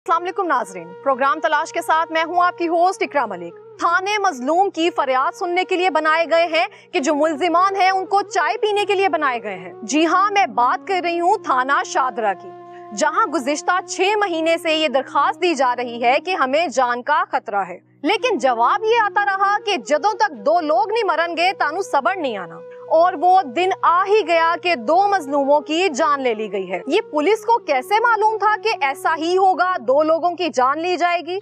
अस्सलाम वालेकुम नाजरीन, प्रोग्राम तलाश के साथ मैं हूं आपकी होस्ट इकरा मलिक। थाने मजलूम की फरियाद सुनने के लिए बनाए गए हैं कि जो मुल्जिमान हैं उनको चाय पीने के लिए बनाए गए हैं। जी हां, मैं बात कर रही हूं थाना शादरा की, जहां गुज़िश्ता 6 महीने से ये दरखास्त दी जा रही है कि हमें जान का खतरा है, लेकिन जवाब ये आता रहा कि जदों तक 2 लोग नहीं मरनगे तानू सबर नहीं आना। और वो दिन आ ही गया कि 2 मजलूमों की जान ले ली गई है। ये पुलिस को कैसे मालूम था कि ऐसा ही होगा, 2 लोगों की जान ली जाएगी?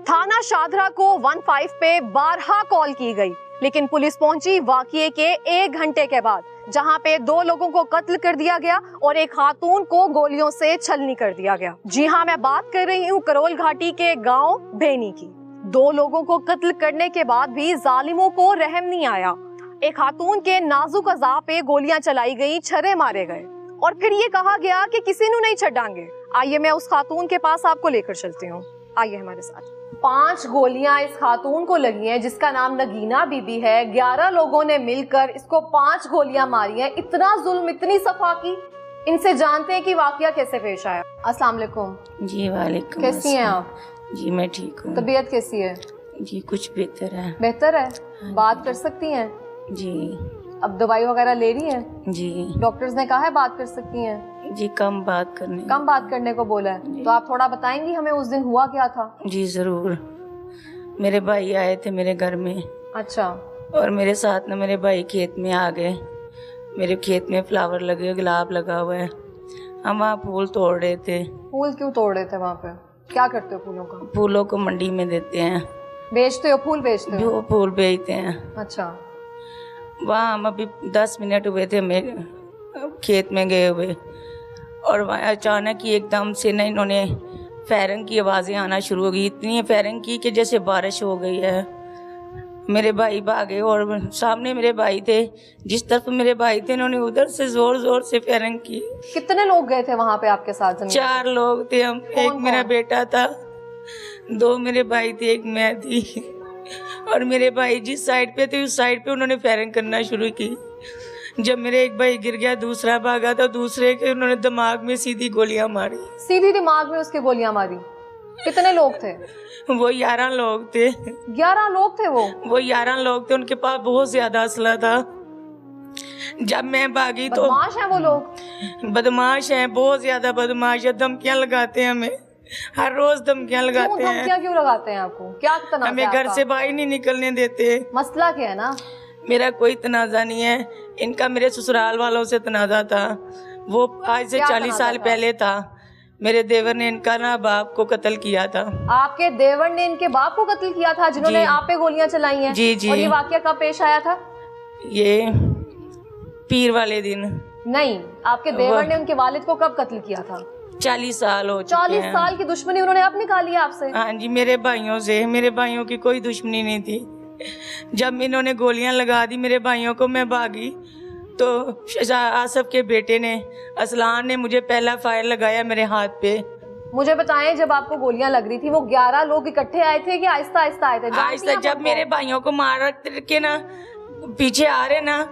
थाना शादरा को 15 पे 12 कॉल की गई, लेकिन पुलिस पहुंची वाकये के 1 घंटे के बाद, जहां पे 2 लोगों को कत्ल कर दिया गया और एक खातून को गोलियों से छलनी कर दिया गया। जी हाँ, मैं बात कर रही हूँ करोल घाटी के गाँव भेनी की। 2 लोगों को कत्ल करने के बाद भी जालिमों को रहम नहीं आया। एक खातून के नाजुक अज़ा पे गोलियां चलाई गई, छर्रे मारे गए और फिर ये कहा गया कि किसी ने नहीं छड़ांगे। आइए मैं उस खातून के पास आपको लेकर चलती हूँ, आइए हमारे साथ। 5 गोलियां इस खातून को लगी हैं जिसका नाम नगीना बीबी है। 11 लोगों ने मिलकर इसको 5 गोलियां मारी हैं। इतना जुल्म, इतनी सफा की। इनसे जानते हैं कि वाकया कैसे पेश आया। अस्सलाम वालेकुम। जी वालेकुम। कैसी हैं आप? जी मैं ठीक हूँ। तबीयत कैसी है? जी कुछ बेहतर है। बेहतर है? बात कर सकती हैं? जी। अब दवाई वगैरह ले रही हैं? जी। डॉक्टर्स ने कहा है बात कर सकती हैं? जी कम बात करने को बोला है। तो आप थोड़ा बताएंगी हमें उस दिन हुआ क्या था? जी जरूर। मेरे भाई आए थे मेरे घर में। अच्छा। और मेरे साथ ना मेरे भाई खेत में आ गए। मेरे खेत में फ्लावर लगे, गुलाब लगा हुआ है। हम वहाँ फूल तोड़ रहे थे। फूल क्यों तोड़ रहे थे? वहाँ पे क्या करते हो फूलों का? फूलों को मंडी में देते हैं। बेचते हो? फूल बेचते हो? जो फूल बेचते हैं। अच्छा। वहाँ हम अभी 10 मिनट हुए थे मेरे खेत में गए हुए, और वहाँ अचानक ही एकदम से ना इन्होंने फायरिंग की आवाज़ें आना शुरू हो गई। इतनी फायरिंग की कि जैसे बारिश हो गई है। मेरे भाई भागे और सामने मेरे भाई थे, जिस तरफ मेरे भाई थे उन्होंने उधर से जोर जोर से फायरिंग की। कितने लोग गए थे वहाँ पे आपके साथ? 4 लोग थे हम। एक मेरा बेटा था, 2 मेरे भाई थे, एक मैं थी। और मेरे भाई जिस साइड पे थे उस साइड पे उन्होंने फायरिंग करना शुरू की। जब मेरे एक भाई गिर गया, दूसरा भागा, तो दूसरे के उन्होंने दिमाग में सीधी गोलियां मारी। सीधी दिमाग में उसके गोलियां मारी? कितने लोग थे? वो 11 लोग थे। 11 लोग थे? वो 11 लोग थे। उनके पास बहुत ज्यादा असला था। जब मैं भागी तो बदमाश हैं वो लोग? बदमाश हैं, बहुत ज्यादा बदमाश है। धमकियां लगाते हैं हमें, हर रोज धमकियां लगाते हैं। धमकियां क्यों लगाते हैं आपको? क्या तनाज़ा? हमें घर से बाहर नहीं निकलने देते। मसला क्या है? ना मेरा कोई तनाज़ा नहीं है, इनका मेरे ससुराल वालों से तनाज़ा था। वो आज से 40 साल पहले था। मेरे देवर ने इनका ना बाप को कत्ल किया था। आपके देवर ने इनके बाप को कत्ल किया था, जिन्होंने आप पे गोलियां चलाई हैं? जी जी। और ये वाकया कब पेश आया था? ये पीर वाले दिन। नहीं, आपके देवर ने उनके वालिद को कब कत्ल किया था? 40 साल हो चुके हैं। 40 साल की दुश्मनी उन्होंने अब निकाली है आपसे? हाँ जी, मेरे भाइयों से। मेरे भाइयों की कोई दुश्मनी नहीं थी। जब इन्होंने गोलियां लगा दी मेरे भाइयों को, मैं भागी तो आसफ के बेटे ने, असलान ने, मुझे पहला फायर लगाया मेरे हाथ पे। मुझे बताएं, जब आपको गोलियां लग रही थी वो 11 लोग इकट्ठे आए थे कि आहिस्ता आहिस्ता आए थे? आहिस्ता। जब मेरे भाइयों को मार के ना पीछे आ रहे ना,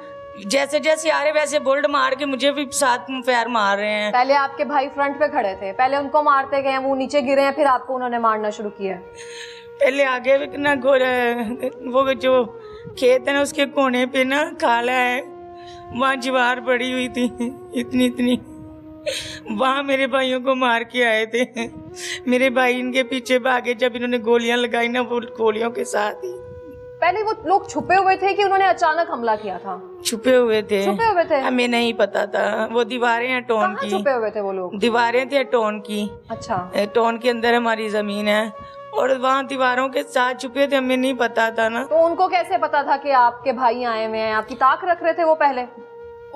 जैसे जैसे आ रहे वैसे बुलेट मार के मुझे भी साथ में फायर मार रहे हैं। पहले आपके भाई फ्रंट पे खड़े थे, पहले उनको मारते गए, वो नीचे गिरे हैं, फिर आपको उन्होंने मारना शुरू किया? पहले आगे भी ना वो जो खेत है ना उसके कोने पे ना खाला है, वहाँ दीवार पड़ी हुई थी इतनी इतनी, वहाँ मेरे भाइयों को मार के आए थे। मेरे भाई इनके पीछे भागे जब इन्होंने गोलियां लगाई ना, वो गोलियों के साथ ही। पहले वो लोग छुपे हुए थे कि उन्होंने अचानक हमला किया था? छुपे हुए थे। छुपे हुए थे? हमें नहीं पता था। वो दीवारें हैं टोन की। छुपे हुए थे वो लोग? दीवारें थी टोन की। अच्छा। टोन के अंदर हमारी जमीन है और वहाँ दीवारों के साथ छुपे थे, हमें नहीं पता था ना। तो उनको कैसे पता था कि आपके भाई आए हुए हैं? आपकी ताक रख रहे थे वो पहले?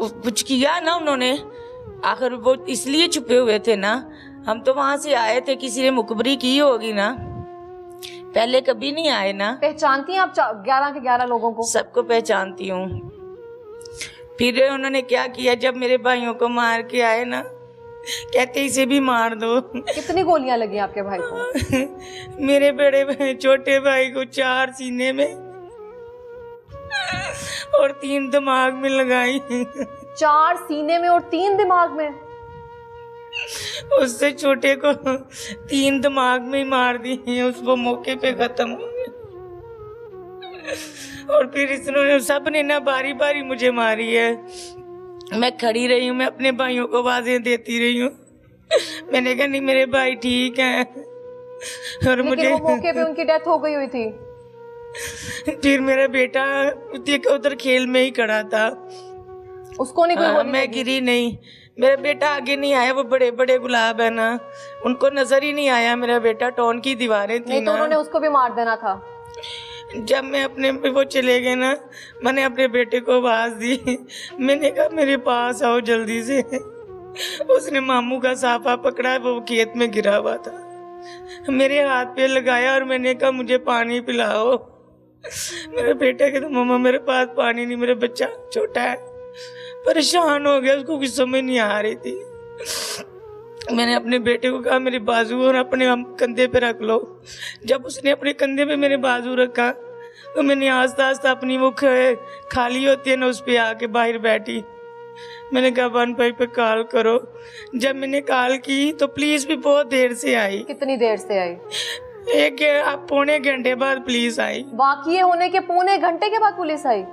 कुछ किया ना उन्होंने, आखिर वो इसलिए छुपे हुए थे ना। हम तो वहाँ से आए थे, किसी ने मुखबरी की होगी ना, पहले कभी नहीं आए ना। पहचानती हैं आप 11 के 11 लोगों को? सबको पहचानती हूँ। फिर उन्होंने क्या किया, जब मेरे भाइयों को मार के आए ना, कहते इसे भी मार दो। कितनी गोलियां लगी आपके भाई को? मेरे बड़े भाई, छोटे भाई को 4 सीने में और 3 दिमाग में लगाई। 4 सीने में और 3 दिमाग में? उससे छोटे को 3 दिमाग में ही मार दिए, उसको मौके पे खत्म हो गया। और फिर इसने सब ने ना बारी बारी मुझे मारी है। मैं खड़ी रही हूँ, मैं अपने भाइयों को आवाजें देती रही हूँ। मैंने कहा नहीं मेरे भाई ठीक हैं। और मुझे वो मौके पे उनकी डेथ हो गई हुई थी। फिर मेरा बेटा उधर खेल में ही खड़ा था, उसको नहीं कोई गोली मैं लगी? गिरी नहीं। मेरा बेटा आगे नहीं आया, वो बड़े बड़े गुलाब है ना, उनको नजर ही नहीं आया मेरा बेटा। टोन की दीवारें थी नहीं तो ना, उन्होंने उसको भी मार देना था। जब मैं अपने वो चले गए ना, मैंने अपने बेटे को आवाज दी, मैंने कहा मेरे पास आओ जल्दी से। उसने मामू का साफा पकड़ा, वो खेत में गिरा हुआ था, मेरे हाथ पे लगाया और मैंने कहा मुझे पानी पिलाओ। मेरे बेटे कहता मम्मा मेरे पास पानी नहीं, मेरा बच्चा छोटा है, परेशान हो गया, उसको कुछ समझ नहीं आ रही थी। मैंने अपने बेटे को कहा मेरे बाजू और अपने कंधे पे रख लो। जब उसने अपने कंधे पे मेरे बाजू रखा तो मैंने आस्ता आस्ता अपनी वो खाली होती है ना, उस पे आके बाहर बैठी। मैंने कहा 1 पे कॉल करो। जब मैंने कॉल की तो पुलिस भी बहुत देर से आई। कितनी देर से आई? पौने घंटे बाद पुलिस आई। वाकये होने के पौने घंटे के बाद पुलिस आई?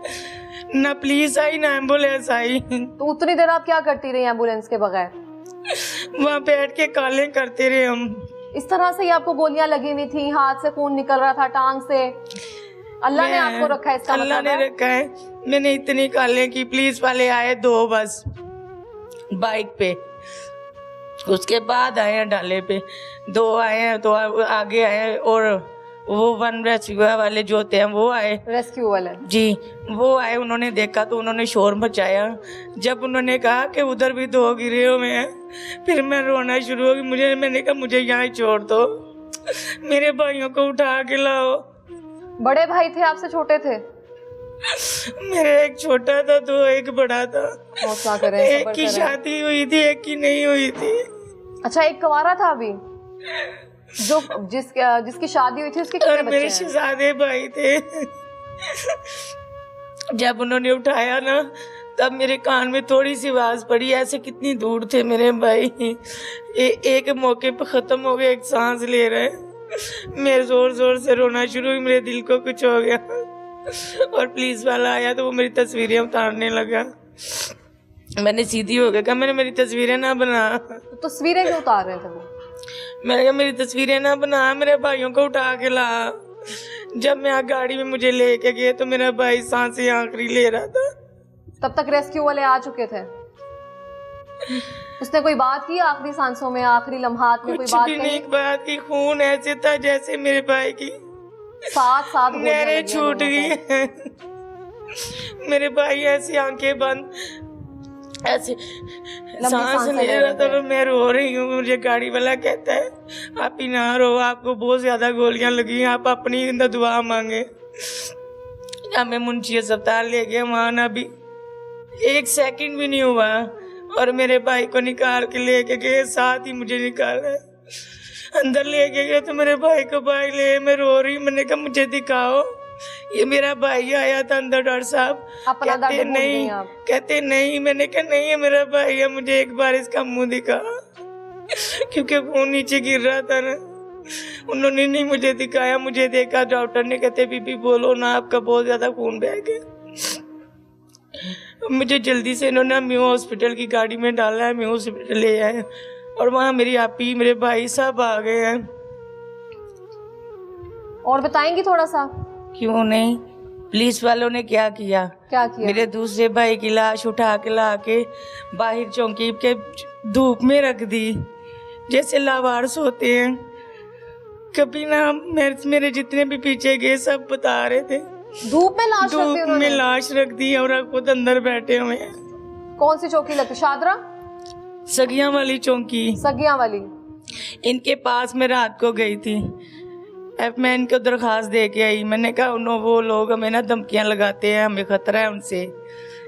ना पुलिस आई ना एम्बुलेंस आई। तो उतनी देर आप क्या करती रही एम्बुलेंस के बगैर? वहाँ बैठ के कॉलें करते रहे हम। इस तरह से ही आपको गोलियां लगी हुई थी, हाथ से खून निकल रहा था, टांग से? अल्लाह ने आपको रखा है, इसका अल्लाह मतलब ने रखा है। मैंने इतनी कॉलें की, पुलिस वाले आए 2 बस बाइक पे, उसके बाद आए हैं डाले पे 2 आए हैं, तो आगे आए और वो 1 रेस्क्यू वाले जो होते हैं वो आए, रेस्क्यू वाले जी वो आए। उन्होंने देखा तो उन्होंने शोर मचाया। जब उन्होंने कहा कि उधर भी 2 गिरे हुए हैं, फिर मैं रोना शुरू हो गई। मैंने कहा मुझे यहाँ छोड़ दो, मेरे भाइयों को उठा के लाओ। बड़े भाई थे आपसे, छोटे थे? मेरे एक छोटा था तो एक बड़ा था। हौसला करें, एक की शादी हुई थी, एक की नहीं हुई थी। अच्छा, एक कुंवारा था अभी? जो जिसकी शादी हुई थी उसके कितने बच्चे हैं? मेरे शहजादे भाई थे। जब उन्होंने उठाया ना तब मेरे कान में थोड़ी सी आवाज पड़ी, ऐसे कितनी दूर थे मेरे भाई। एक मौके पे खत्म हो गया, एक सांस ले रहे। मैं जोर जोर से रोना शुरू हुई, मेरे दिल को कुछ हो गया। और पुलिस वाला आया तो वो मेरी तस्वीरें उतारने लगा। मैंने सीधी हो गया, कहा मैंने मेरी तस्वीरें ना बना। तो तस्वीरें क्यों उतार रहे थे वो? मैंने कहा मेरी तस्वीरें ना बना, मेरे भाइयों को उठा के ला। जब मैं गाड़ी में मुझे लेके गए तो मेरा भाई सांसें आखिरी ले रहा था। तब तक रेस्क्यू वाले आ चुके थे? उसने कोई बात की आखिरी सांसों में, आखिरी लम्हात में? कोई बात भी नहीं बात की। खून ऐसे था जैसे मेरे भाई की साथ नहरें छूट गई। मेरे भाई ऐसी आंखें बंद, ऐसे सांस ले रहा था और मैं रो रही हूँ। मुझे गाड़ी वाला कहता है आप ही ना रो, आपको बहुत ज्यादा गोलियां लगी, आप अपनी दुआ मांगे। हमें मुंशी अस्पताल ले गए, वहां ना भी 1 सेकंड भी नहीं हुआ और मेरे भाई को निकाल के लेके गए, साथ ही मुझे निकाला। अंदर लेके गए तो मेरे भाई को भाई ले, मैं रो रही। मैंने कहा मुझे दिखाओ, ये मेरा भाई आया था अंदर। डॉक्टर साहब कहते नहीं। मैंने कहा नहीं है मेरा भाई है, मुझे एक बार इसका मुंह दिखा, क्योंकि खून नीचे गिर रहा था ना। उन्होंने नहीं मुझे दिखाया, मुझे देखा। डॉक्टर ने कहते बीबी बोलो ना, आपका बहुत ज्यादा खून बह गया। मुझे जल्दी से इन्होंने म्यू हॉस्पिटल की गाड़ी में डाला है, म्यू हॉस्पिटल ले आए और वहाँ मेरी आपी, मेरे भाई सब आ गए हैं। और बताएंगी थोड़ा सा? क्यों नहीं। पुलिस वालों ने क्या किया? मेरे दूसरे भाई की लाश उठा के ला के बाहर चौकी के धूप में रख दी, जैसे लावारिस होते हैं। कभी ना मेरे जितने भी पीछे गए सब बता रहे थे धूप में लाश रख दी और खुद अंदर बैठे हुए हैं। कौन सी चौकी लगती? शादरा? सगिया वाली चौकी। सगिया वाली। इनके पास मैं रात को गई थी, मैं इनको दरखास्त दे के आई। मैंने कहा वो लोग हमें ना धमकियां लगाते हैं, हमें खतरा है उनसे।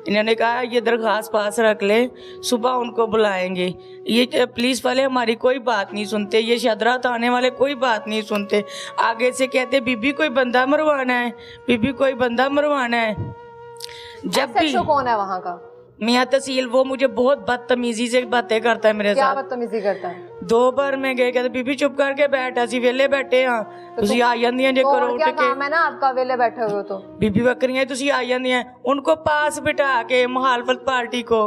इन्होंने कहा ये दरखास्त पास रख ले, सुबह उनको बुलाएंगे। ये पुलिस वाले हमारी कोई बात नहीं सुनते, ये शदरा थाने वाले कोई बात नहीं सुनते। आगे से कहते बीबी कोई बंदा मरवाना है, बीबी कोई बंदा मरवाना है। जब भी कौन है वहाँ का? मियाँ तहसील वो मुझे बहुत बदतमीजी से बातें करता है मेरे क्या साथ। बदतमीजी करता है? 2 बार मैं गए, कहते बीबी चुप करके बैठ, ਅਸੀਂ ਵੇਲੇ ਬੈਠੇ ਆ, ਤੁਸੀਂ आ ਜਾਂਦੀਆਂ ਜੇ तो करो और उठ क्या के। काम है ना आपका, वेले बैठे हुए हो तो? बीबी बकरियां ਤੁਸੀਂ आ ਜਾਂਦੀਆਂ, उनको पास बिठा के मुखालफत पार्टी को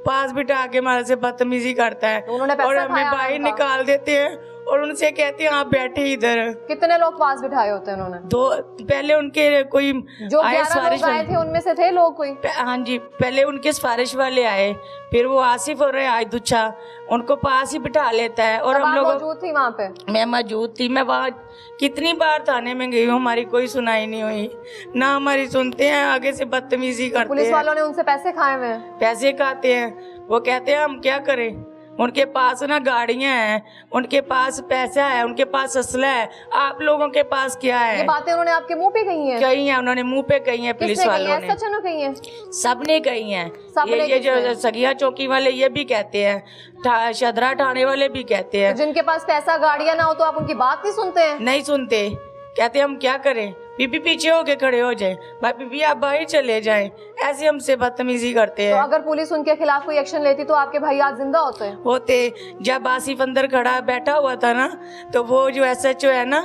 पास बिठा के हमारे से बदतमीजी करता है उन्होंने पैसा और हमें खाया बाहर उनका? निकाल देते हैं और उनसे कहते हैं आप बैठे इधर। कितने लोग पास बिठाए होते हैं उन्होंने? 2 पहले उनके कोई जो आए 11 सिफारिश लोग आए थे उनमें से थे लोग कोई? हाँ जी, पहले उनके सिफारिश वाले आए, फिर वो आसिफ और आज दुच्छा उनको पास ही बिठा लेता है। और तब हम आप लोग, मौजूद थी वहाँ पे? मैं मौजूद थी, मैं वहाँ कितनी बार थाने में गई हूँ, हमारी कोई सुनाई नहीं हुई, ना हमारी सुनते हैं, आगे से बदतमीजी करते पुलिस हैं, वालों ने उनसे पैसे खाए हुए हैं? पैसे खाते हैं। वो कहते हैं हम क्या करें, उनके पास ना गाड़ियां हैं, उनके पास पैसा है, उनके पास असला है, आप लोगों के पास क्या ये है? बातें उन्होंने आपके मुंह पे कही हैं? कही है, उन्होंने मुंह पे कही है, पुलिस किसने कही वालों है? ने, सच में कही है? सबने कही है। सबने ये जो किसने? सगिया चौकी वाले ये भी कहते हैं, शदरा थाने वाले भी कहते हैं। तो जिनके पास पैसा गाड़ियां ना हो तो आप उनकी बात नहीं सुनते हैं? नहीं सुनते, कहते हम क्या करें, बीबी पीछे होके खड़े हो जाए, भाई बीबी आप बाहर चले जाएं, ऐसे हमसे बदतमीजी करते तो हैं। अगर पुलिस उनके खिलाफ कोई एक्शन लेती तो आपके भाई आज जिंदा होते? जब आसिफ अंदर खड़ा बैठा हुआ था ना, तो वो जो SHO है ना,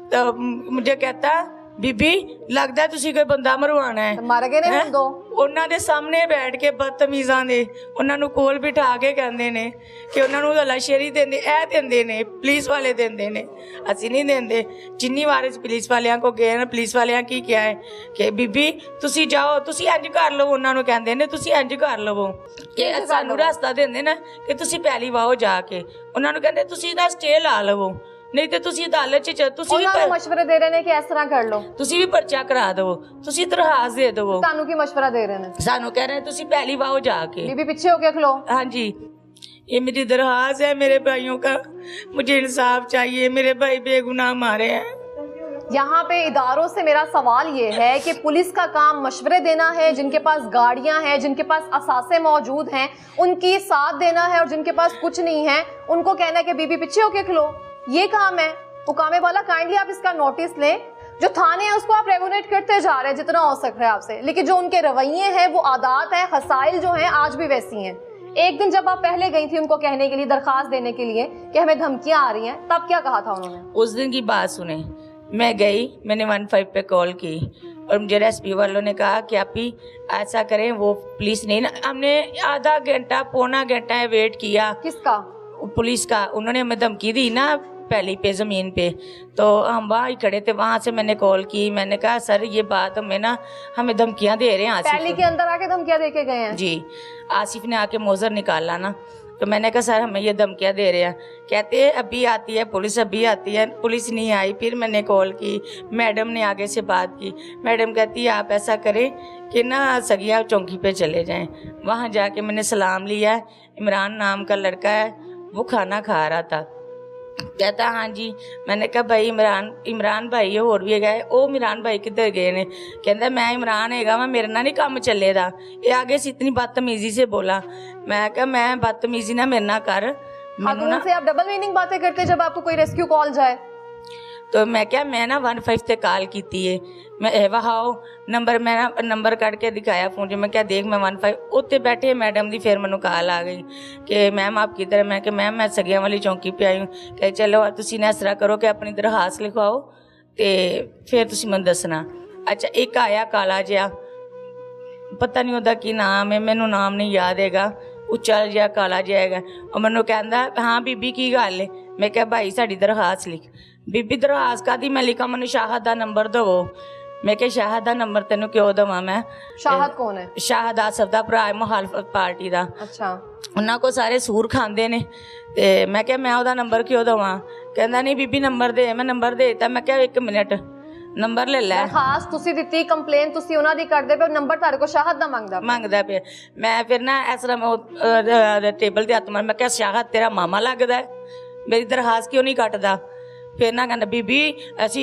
तो मुझे कहता बीबी लगता है तुसी कोई बंदा मरवाना है। मर गए ने ਹੈਂ? हम दो? ਉਹਨਾਂ ਦੇ ਸਾਹਮਣੇ ਬੈਠ ਕੇ ਬਦਤਮੀਜ਼ਾਂ ਦੇ ਉਹਨਾਂ ਨੂੰ ਕੋਲ ਬਿਠਾ ਕੇ ਕਹਿੰਦੇ ਨੇ ਕਿ ਉਹਨਾਂ ਨੂੰ ਹਲਾਸ਼ੇਰੀ ਦਿੰਦੇ, ਇਹ ਦਿੰਦੇ ਨੇ ਪੁਲਿਸ ਵਾਲੇ ਦਿੰਦੇ ਨੇ, ਅਸੀਂ ਨਹੀਂ ਦਿੰਦੇ। ਜਿੰਨੀ ਵਾਰ ਅਸੀਂ ਪੁਲਿਸ ਵਾਲਿਆਂ ਕੋ ਗਏ ਨਾ, ਪੁਲਿਸ ਵਾਲਿਆਂ ਕੀ ਕਿਹਾ ਹੈ ਕਿ ਬੀਬੀ ਤੁਸੀਂ ਜਾਓ, ਤੁਸੀਂ ਇੰਜ ਕਰ ਲਵੋ, ਉਹਨਾਂ ਨੂੰ ਕਹਿੰਦੇ ਨੇ ਤੁਸੀਂ ਇੰਜ ਕਰ ਲਵੋ ਕਿ ਸਾਨੂੰ ਰਸਤਾ ਦਿੰਦੇ ਨਾ ਕਿ ਤੁਸੀਂ ਪਹਿਲੀ ਵਾਓ ਜਾ ਕੇ, ਉਹਨਾਂ ਨੂੰ ਕਹਿੰਦੇ ਤੁਸੀਂ ਦਾ ਸਟੇ ਲਾ ਲਵੋ, ਨਹੀਂ ਤੇ ਤੁਸੀਂ ਅਦਾਲਤ 'ਚ ਤੁਸੀਂ ਉਹਨਾਂ ਨੂੰ ਮਸ਼ਵਰੇ ਦੇ ਰਹੇ ਨੇ ਕਿ ਇਸ ਤਰ੍ਹਾਂ ਕਰ ਲਓ, ਤੁਸੀਂ ਵੀ ਪਰਚਾ ਕਰਾ ਦਿਓ, ਤੁਸੀਂ ਦਰਖਾਸਤ ਦੇ ਦਿਓ। ਤੁਹਾਨੂੰ ਕੀ ਮਸ਼ਵਰਾ ਦੇ ਰਹੇ ਨੇ? ਸਾਨੂੰ ਕਹਿ ਰਹੇ ਤੁਸੀਂ पहली वाओ जाके। बीबी पीछे होके खलो। हाँ जी, ये मेरी दरख्वास्त है मेरे भाइयों का, मुझे इंसाफ चाहिए, मेरे भाई बेगुनाह मारे हैं। यहाँ पे इदारों से मेरा सवाल ये है कि पुलिस का काम मशवरे देना है, जिनके पास गाड़ियां हैं, जिनके पास असासे मौजूद हैं, उनकी साथ देना है, और जिनके पास कुछ नहीं है उनको कहना है कि बीबी पीछे होके खलो, ये काम है। हुकामे वाला काइंडली आप इसका नोटिस लें, जो थाने हैं उसको आप रेगुलेट करते जा रहे हैं जितना हो सक रहा है आपसे, लेकिन जो उनके रवैये हैं, वो आदात है, हसाइल जो हैं आज भी वैसी हैं। एक दिन जब आप पहले गई थी उनको कहने के लिए, दरखास्त देने के लिए कि हमें धमकियां आ रही हैं, तब क्या कहा था उन्होंने? उस दिन की बात सुने, मैं गई, मैंने 15 पे कॉल की और मुझे SP वालों ने कहा कि आप ही ऐसा करें, वो पुलिस नहीं ना, हमने आधा घंटा पौना घंटा वेट किया। किसका? पुलिस का। उन्होंने हमें धमकी दी ना पहली पे ज़मीन पे, तो हम वहाँ ही खड़े थे, वहाँ से मैंने कॉल की, मैंने कहा सर ये बात हमें धमकियाँ दे रहे हैं पहली आसिफ के अंदर आके धमकियाँ दे के गए हैं? जी, आसिफ ने आके मोजर निकाला ना, तो मैंने कहा सर हमें ये धमकियाँ दे रहे हैं, कहते हैं अभी आती है पुलिस, अभी आती है पुलिस, नहीं आई। फिर मैंने कॉल की, मैडम ने आगे से बात की, मैडम कहती है आप ऐसा करें कि ना सगिया चौकी पे चले जाएं। वहाँ जाके मैंने सलाम लिया, इमरान नाम का लड़का है, वो खाना खा रहा था, कहता हाँ जी। मैंने कहा भाई इमरान भाई होर भी गए, ओ इमरान भाई किधर गए ने? कहता मैं इमरान हैगा वा, मेरे ना नहीं काम चलेगा। ये आगे से इतनी बदतमीजी से बोला। मैं कहा मैं बदतमीजी ना मेरे ना कर, मैनू ना से आप डबल मीनिंग बातें करते जब आपको कोई रेस्क्यू कॉल जाए। तो मैं क्या, मैं ना 15 ते कॉल की है, मैं वहाओ नंबर, मैं ना नंबर कट के दिखाया फोन जो, मैं क्या देख मैं 15 उत्ते बैठे मैडम दी, फिर मैनू कॉल आ गई कि मैम आप किधर है? मैं कि मैम मैं सगिया वाली चौकी पे आई हूँ। कहे चलो तुसी ना इस तरह करो कि अपनी दरखास्त लिखवाओ तो फिर तुसी मैनू दसना। अच्छा, एक आया काला जिहा, पता नहीं ਉਹਦਾ ਕੀ नाम है, मैनू नाम नहीं याद हैगा, ਉੱਚਾ ਜਿਹਾ ਕਾਲਾ ਜਿਹਾ ਹੈਗਾ। ਉਹ ਮੈਨੂੰ ਕਹਿੰਦਾ ਹਾਂ ਬੀਬੀ ਕੀ ਗੱਲ ਹੈ? ਮੈਂ ਕਿਹਾ ਭਾਈ ਸਾਡੀ ਦਰਖਾਸਤ ਲਿਖ। ਬੀਬੀ ਦਰਖਾਸਤ ਕਾਦੀ ਮੈਂ ਲਿਖਾਂ, ਮੈਨੂੰ ਸ਼ਾਹਦ ਦਾ ਨੰਬਰ ਦਵੋ। मैं क्या शाहद दा नंबर तेनू क्यों दवा? मैं शाहद कौन है? शाहद आसफ दा भरा मुखालफत पार्टी दा। अच्छा, उन्हां को सारे सूर खांदे ने ते मैं क्या मैं ओदा नंबर क्यों दवा? कहंदा नहीं बीबी नंबर दे। मैं नंबर देता। मैं क्या 1 मिनट नंबर ले लै। खास तुसी दित्ती कंप्लेन तुसी उन्हां दी करदे पे, नंबर तारे को शाहद दा मंगदा पे। मैं फिर ना इस तरह टेबल ते हत्थ मार, मैं क्या शाहद तेरा मामा लगदा है, मेरी दरखास्त क्यों नहीं कटदा? फिर ना कहना बीबी असी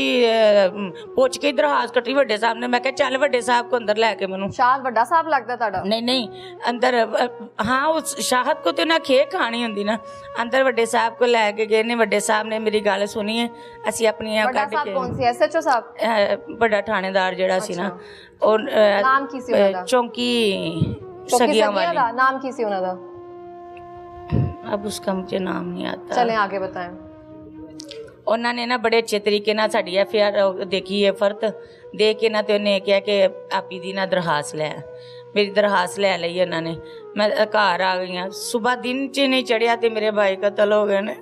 पुछ के दरखास्त कटी वड्डे साहब ने। मैं क्या चल वड्डे साहब को अंदर लैके मैनू। शाहद वड्डा साहब लगदा ताड़ा? नहीं नहीं, अंदर हाँ उस शाहद को तो ना खे खानी होंदी ना, अंदर वड्डे साहब को लैके गए ने। वड्डे साहब ने मेरी गल सुनी है, असी अपनी वड्डा साहब कौन सी? SHO साहब? बड़ा थानेदार जेड़ा सी ना, और नाम की सी उनदा? चौकी सगिया वाली। नाम की सी उन्होंने? अब उसका मुझे नाम नहीं आता। चलें आगे बताएं। उन्होंने ना बड़े अच्छे तरीके ना साड़ी FIR देखी है, फर्त देख के ना तो उन्हें कहा कि आपी दी ना दरखास्त लै। मेरी दरखास्त लै ली उन्होंने, मैं घर आ गई। सुबह दिन च नहीं चढ़िया तो मेरे भाई कतल हो गए ने।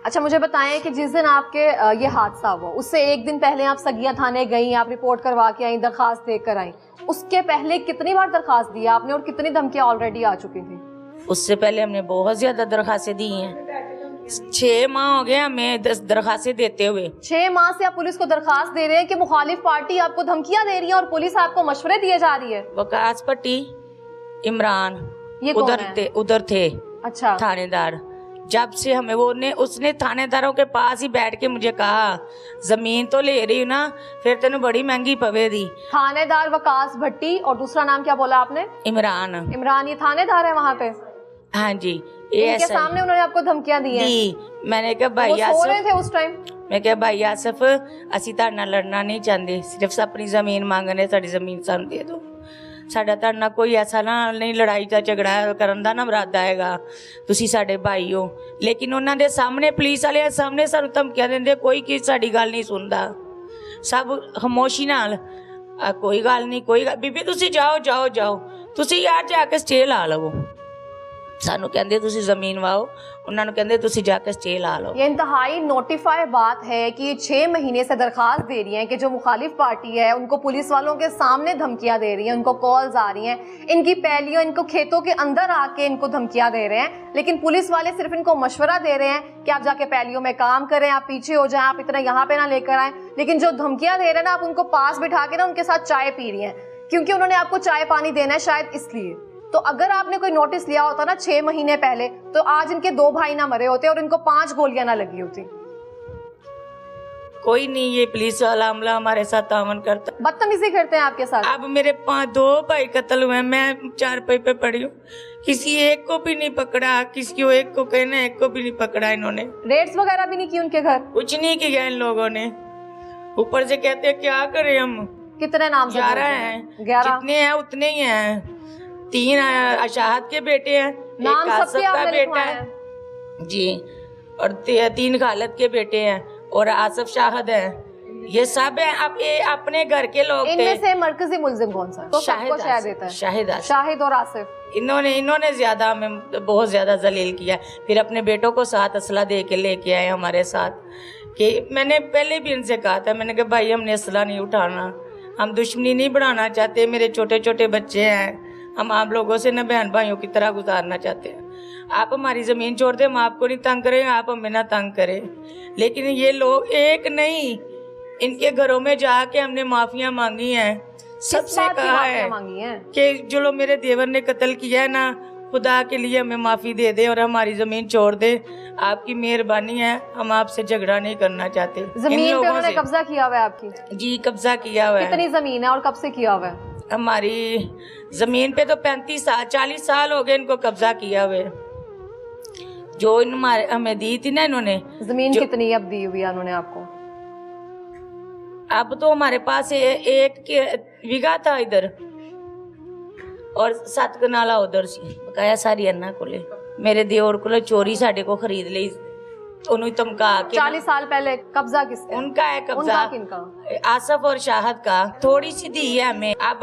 अच्छा मुझे बताएं कि जिस दिन आपके ये हादसा हुआ उससे एक दिन पहले आप सगिया थाने गई, आप रिपोर्ट करवा के आई, दरखास्त देकर कर आई। उसके पहले कितनी बार दरखास्त दी आपने और कितनी धमकियां ऑलरेडी आ चुकी थी? उससे पहले हमने बहुत ज्यादा दरखास्तें दी हैं। 6 माह हो गए हमें दरखास्तें देते हुए। 6 माह से आप पुलिस को दरखास्त दे रहे हैं कि मुखालिफ पार्टी आपको धमकियां दे रही है और पुलिस आपको मशवरे दिए जा रही है। वकास पट्टी इमरान ये उधर थे। अच्छा। थानेदार। जब से हमें उसने थानेदारों के पास ही बैठ के मुझे कहा जमीन तो ले रही हूँ ना, फिर तेन बड़ी महंगी पवेगी। थानेदार वकास भट्टी और दूसरा नाम क्या बोला आपने? इमरान। ये थानेदार है वहाँ पे? हाँ जी। इनके सामने उन्होंने आपको धमकियां दी हैं? मैंने कहा भाई सो रहे थे उस टाइम? मैं कहा भाई आसफ असी ताड़ नाल लड़ना नहीं चाहते, सिर्फ अपनी जमीन मांगने, साडी जमीन सानू दे दो। साडा ताड़ नाल कोई ऐसा ना नहीं लड़ाई का झगड़ा करन दा ना इरादा हैगा, तुसी साडे भाई हो। लेकिन उन्हां दे सामने पुलिस वाले सामने सानू धमकियां देंदे, कोई की साडी गल नहीं सुनदा, सब खामोशी नाल कोई गल नहीं, कोई बीबी तुसी जाओ जाओ जाओ, तुसी यार जाके स्टे ला लवो। सानू कहंदे तुसी जमीन वाओ, उन्हां नू कहंदे तुसी जाके स्टे ला लो। ये इंतहाई नोटिफाई बात है कि ये 6 महीने से दरखास्त दे रही हैं कि जो मुखालिफ पार्टी है उनको पुलिस वालों के सामने धमकियां दे रही हैं, उनको कॉल्स आ रही हैं, इनकी पैलियों, इनको खेतों के अंदर आके इनको धमकियां दे रहे हैं। लेकिन पुलिस वाले सिर्फ इनको मशवरा दे रहे हैं कि आप जाके पैलियों में काम करें, आप पीछे हो जाएं, आप इतना यहाँ पे ना लेकर आए। लेकिन जो धमकियां दे रहे हैं ना, आप उनको पास बिठा के ना उनके साथ चाय पी रही हैं, क्योंकि उन्होंने आपको चाय पानी देना है शायद इसलिए। तो अगर आपने कोई नोटिस लिया होता ना 6 महीने पहले, तो आज इनके 2 भाई ना मरे होते और इनको 5 गोलियां ना लगी होती। कोई नहीं, ये पुलिस वाला अमला हमारे साथ तावन करता, बदतमीजी करते हैं आपके साथ। अब मेरे 2 भाई कत्ल हुए, मैं 4 पे पड़ी हूँ, किसी एक को भी नहीं पकड़ा, किसी को एक को कहना, एक को भी नहीं पकड़ा। इन्होंने रेड्स वगैरह भी नहीं की उनके घर? कुछ नहीं किया इन लोगों ने। ऊपर से कहते हैं क्या करें हम। कितने नाम? 11 हैं। 11 जितने हैं उतने ही हैं। 3 अशाहद के बेटे हैं, नाम एक आसफ का बेटा है जी, और 3 खालद के बेटे हैं और आसफ शाहद है। ये सब है। अब ये अपने घर के लोग थे। इनमें से मरकजी मुल्जिम कौन सा? तो शाहिद देता है। शाहिद और आसिफ। इन्होंने ज्यादा हमें बहुत ज्यादा जलील किया। फिर अपने बेटों को साथ असला दे के लेके आए हमारे साथ। कि मैंने पहले भी इनसे कहा था, मैंने कहा भाई हमने असला नहीं उठाना, हम दुश्मनी नहीं बढ़ाना चाहते, मेरे छोटे छोटे बच्चे हैं, हम आप लोगों से न बहन भाइयों की तरह गुजारना चाहते हैं। आप हमारी ज़मीन छोड़ दें, हम आपको नहीं तंग करें, आप हमें ना तंग करें। लेकिन ये लोग एक नहीं, इनके घरों में जाके हमने माफियाँ मांगी हैं, सबसे कहा है कि जो लोग मेरे देवर ने कत्ल किया है ना, खुदा के लिए हमें माफ़ी दे दे और हमारी ज़मीन छोड़ दे, आपकी मेहरबानी है, हम आपसे झगड़ा नहीं करना चाहते। ज़मीन पे उन्होंने कब्जा किया हुआ है आपकी? जी कब्जा किया हुआ है। कितनी ज़मीन है और कब से किया हुआ है? हमारी जमीन पे तो 35 साल 40 साल हो गए इनको कब्जा किया हुए। जो हमें दी थी ना इन्होंने जमीन, कितनी अब दी हुई है उन्होंने आपको? अब तो हमारे पास 1 बीघा था इधर और 7 कनाला उधर सी बकाया सारी अन्ना को ले। मेरे देवर को चोरी साडे को खरीद ली, उन्हें धमका के। 40 साल पहले कब्जा किसका? उनका है कब्जा। उनका किनका? आसफ और शाहद का। थोड़ी सी दी है हमें। अब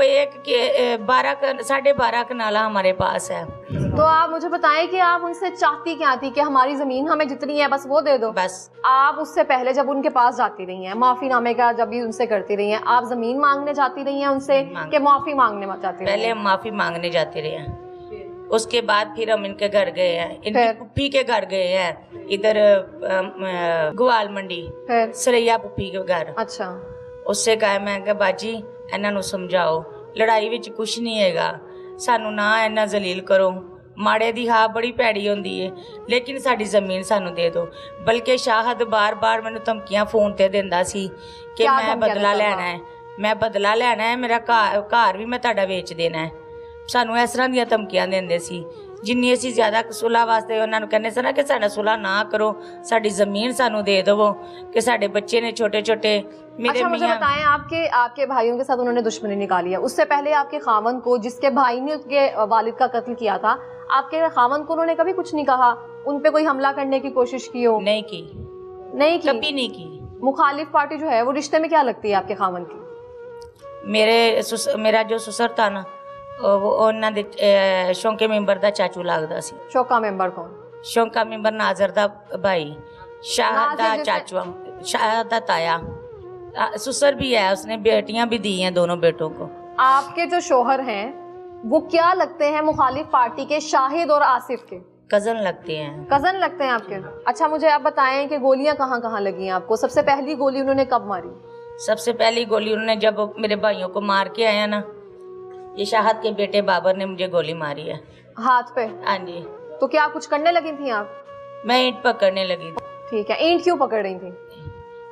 12.5 कनाला हमारे पास है। तो आप मुझे बताएं कि आप उनसे चाहती क्या थी कि हमारी जमीन हमें जितनी है बस वो दे दो? बस। आप उससे पहले जब उनके पास जाती रही हैं, माफी नामे का जब भी उनसे करती रही हैं, आप जमीन मांगने जाती रही हैं उनसे कि माफी मांगने जाती रही? पहले हम माफी मांगने जाते रहे हैं, उसके बाद फिर हम इनके घर गए हैं, इनकी पुप्पी के घर गए हैं, इधर ग्वाल मंडी सरैया पुप्पी के घर। अच्छा। उससे कहा मैं कि बाजी इन्हां नूं समझाओ, लड़ाई विच कुछ नहीं हैगा, सानू ना इन्ना जलील करो, माड़े दी हा बड़ी भैड़ी होंदी है, लेकिन साडी जमीन सानू दे दो। बल्कि शाहद बार बार मैनू धमकियां फोन ते दिंदा सी कि मैं बदला लेना है, मैं बदला लेना है, मेरा घर भी मैं तुहाडा वेच देना है। सानू इस तरह दी धमकियां देंदे सी। जिन्नी असीं ज़्यादा सुलह वास्ते उन्होंने कहने से ना कि साडा सुलह ना करो, साडी ज़मीन सानू दे दवो, कि साडे बच्चे ने छोटे छोटे। मेरे अच्छा, मुझे बताएं, आपके भाइयों के साथ उन्होंने दुश्मनी निकाली है, उससे पहले आपके खामन को, जिसके भाई ने उसके वालिद का कत्ल किया था, आपके खामन को उन्होंने कभी कुछ नहीं कहा? उन पे कोई हमला करने की कोशिश की हो? नहीं की, कभी नहीं की। मुखालिफ पार्टी जो है वो रिश्ते में क्या लगती है आपके खामन की? मेरा जो ससुर था ना, वो ਉਹਨਾਂ ਦੇ ਸ਼ੌਂਕੇ ਮੈਂਬਰ ਦਾ ਚਾਚੂ ਲੱਗਦਾ ਸੀ। शौका मेंबर कौन? ਸ਼ੌਂਕਾ ਮੈਂਬਰ ਨਾਜ਼ਰ ਦਾ ਭਾਈ, शाहद ਦਾ चाचू, शाहद ਦਾ ताया, ससुर भी है, उसने बेटियां भी दी हैं दोनों बेटों को। आपके जो शोहर हैं वो क्या लगते हैं मुखालिफ पार्टी के शाहिद और आसिफ के? कजन लगते हैं। कजन लगते हैं आपके? अच्छा, मुझे आप बताएं कि गोलियां कहाँ कहाँ लगी हैं आपको? सबसे पहली गोली उन्होंने कब मारी? सबसे पहली गोली उन्होंने जब मेरे भाइयों को मार के आया ना, ये शाहद के बेटे बाबर ने मुझे गोली मारी है हाथ पे। हाँ जी। तो क्या कुछ करने लगी थी आप? मैं ईंट पकड़ने लगी थी। ठीक है, ईंट क्यों पकड़ रही थी?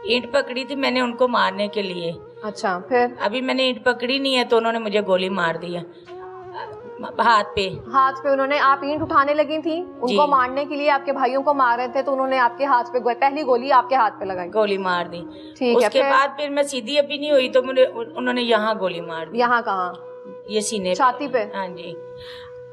ईंट पकड़ी थी मैंने उनको मारने के लिए। अच्छा, फिर? अभी मैंने ईंट पकड़ी नहीं है तो उन्होंने मुझे गोली मार दी है हाथ पे। हाथ पे उन्होंने, आप ईंट उठाने लगी थी, उनको मारने के लिए आपके भाइयों को मार रहे थे, तो उन्होंने आपके हाथ पे पहली गोली आपके हाथ पे लगाई, गोली मार दी। ठीक है, उसके बाद फिर मैं सीधी अभी नहीं हुई तो मुझे उन्होंने यहाँ गोली मार दी। यहाँ कहाँ? ये सीने, छाती पे? हाँ जी।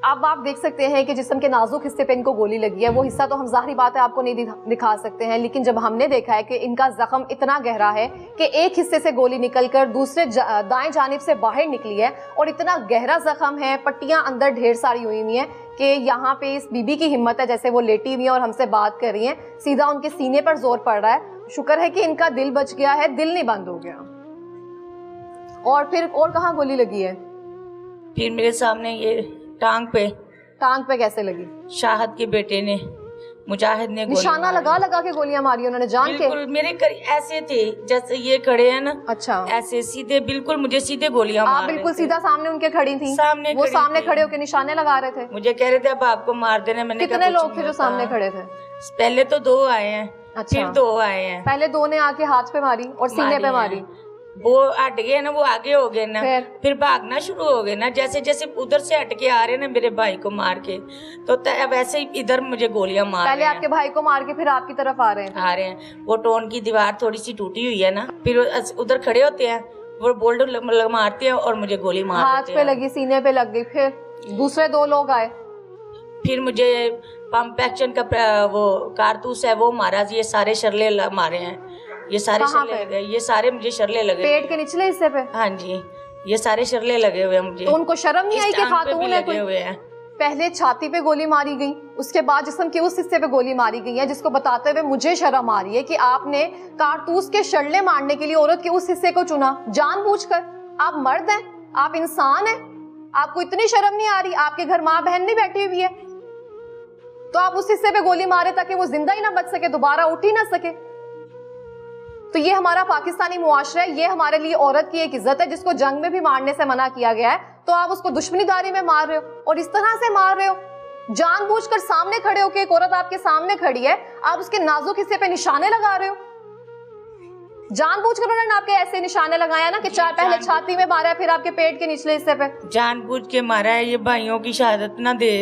अब आप देख सकते हैं कि जिस्म के नाजुक हिस्से पे इनको गोली लगी है। वो हिस्सा तो हम जाहिर बात है आपको नहीं दिखा सकते हैं, लेकिन जब हमने देखा है कि इनका जख्म इतना गहरा है कि एक हिस्से से गोली निकलकर दूसरे दाएं जानिब से बाहर निकली है और इतना गहरा जख्म है, पट्टियां अंदर ढेर सारी हुई हुई हैं कि यहाँ पे इस बीबी की हिम्मत है, जैसे वो लेटी हुई है और हमसे बात कर रही हैं, सीधा उनके सीने पर जोर पड़ रहा है। शुक्र है कि इनका दिल बच गया है, दिल नहीं बंद हो गया। और फिर और कहाँ गोली लगी है? फिर मेरे सामने ये टांग पे कैसे लगी? शाहद के बेटे ने, मुजाहिद ने निशाना लगा के गोलियां मारी उन्होंने जान के? बिल्कुल मेरे ऐसे थे जैसे ये खड़े हैं ना। अच्छा, ऐसे सीधे, बिल्कुल मुझे सीधे गोलियां मार रहे थे। आप बिल्कुल सीधा सामने उनके खड़ी थी? वो सामने खड़े होकर निशाने लगा रहे थे, मुझे कह रहे थे अब आपको मार देना। मैंने कितने लोग थे जो सामने खड़े थे? पहले तो 2 आए हैं। अच्छा, फिर 2 आए हैं। पहले 2 ने आके हाथ पे मारी और सीने पे मारी, वो हट गए ना, वो आगे हो गए ना, फिर भागना शुरू हो गए ना। जैसे जैसे उधर से हट के आ रहे ना मेरे भाई को मार के, तो वैसे ही इधर मुझे गोलियां मार रहे हैं। पहले आपके भाई को मार के फिर आपकी तरफ आ रहे हैं। वो टोन की दीवार थोड़ी सी टूटी हुई है ना, फिर उधर खड़े होते हैं, वो बोल्ड मारते हैं और मुझे गोली मार हाथ पे लगी, सीने पे लग गई। फिर दूसरे 2 लोग आए, फिर मुझे पंप एक्शन का वो कारतूस है वो मारा। ये सारे शरले मारे हैं, ये सारे शरले लगे, ये सारे मुझे शरले लगे पेट के निचले हिस्से पे। हाँ जी, ये सारे शरले लगे हुए हैं मुझे। तो उनको शर्म नहीं आई कि खातून है कोई? हुए हैं। पहले छाती पे गोली मारी गई, उसके बाद जिस्म के उस हिस्से पे गोली मारी गई है, जिसको बताते हुए मुझे शर्म आ रही है कि आपने कारतूस के शरले मारने के लिए औरत के उस हिस्से को चुना जानबूझकर। आप मर्द हैं, आप इंसान हैं, आपको इतनी शर्म नहीं आ रही? आपके घर माँ बहन नहीं बैठी हुई है तो आप उस हिस्से पे गोली मारे ताकि वो जिंदा ही ना बच सके, दोबारा उठ ही ना सके। तो ये हमारा पाकिस्तानी मुआशरा है, ये हमारे लिए औरत की एक इज्जत है जिसको जंग में भी मारने से मना किया गया है, तो आप उसको दुश्मनीदारी में मार रहे हो और इस तरह से मार रहे हो। जानबूझकर सामने खड़े होकर, एक औरत आपके सामने खड़ी है, आप उसके नाजुक हिस्से पे निशाने लगा रहे हो। जानबूझकर उन्होंने आपके ऐसे निशाने लगाया ना कि पहले छाती में मारा है, फिर आपके पेट के निचले हिस्से पे। जानबूझ के मारा है, ये भाइयों की शहादत ना दे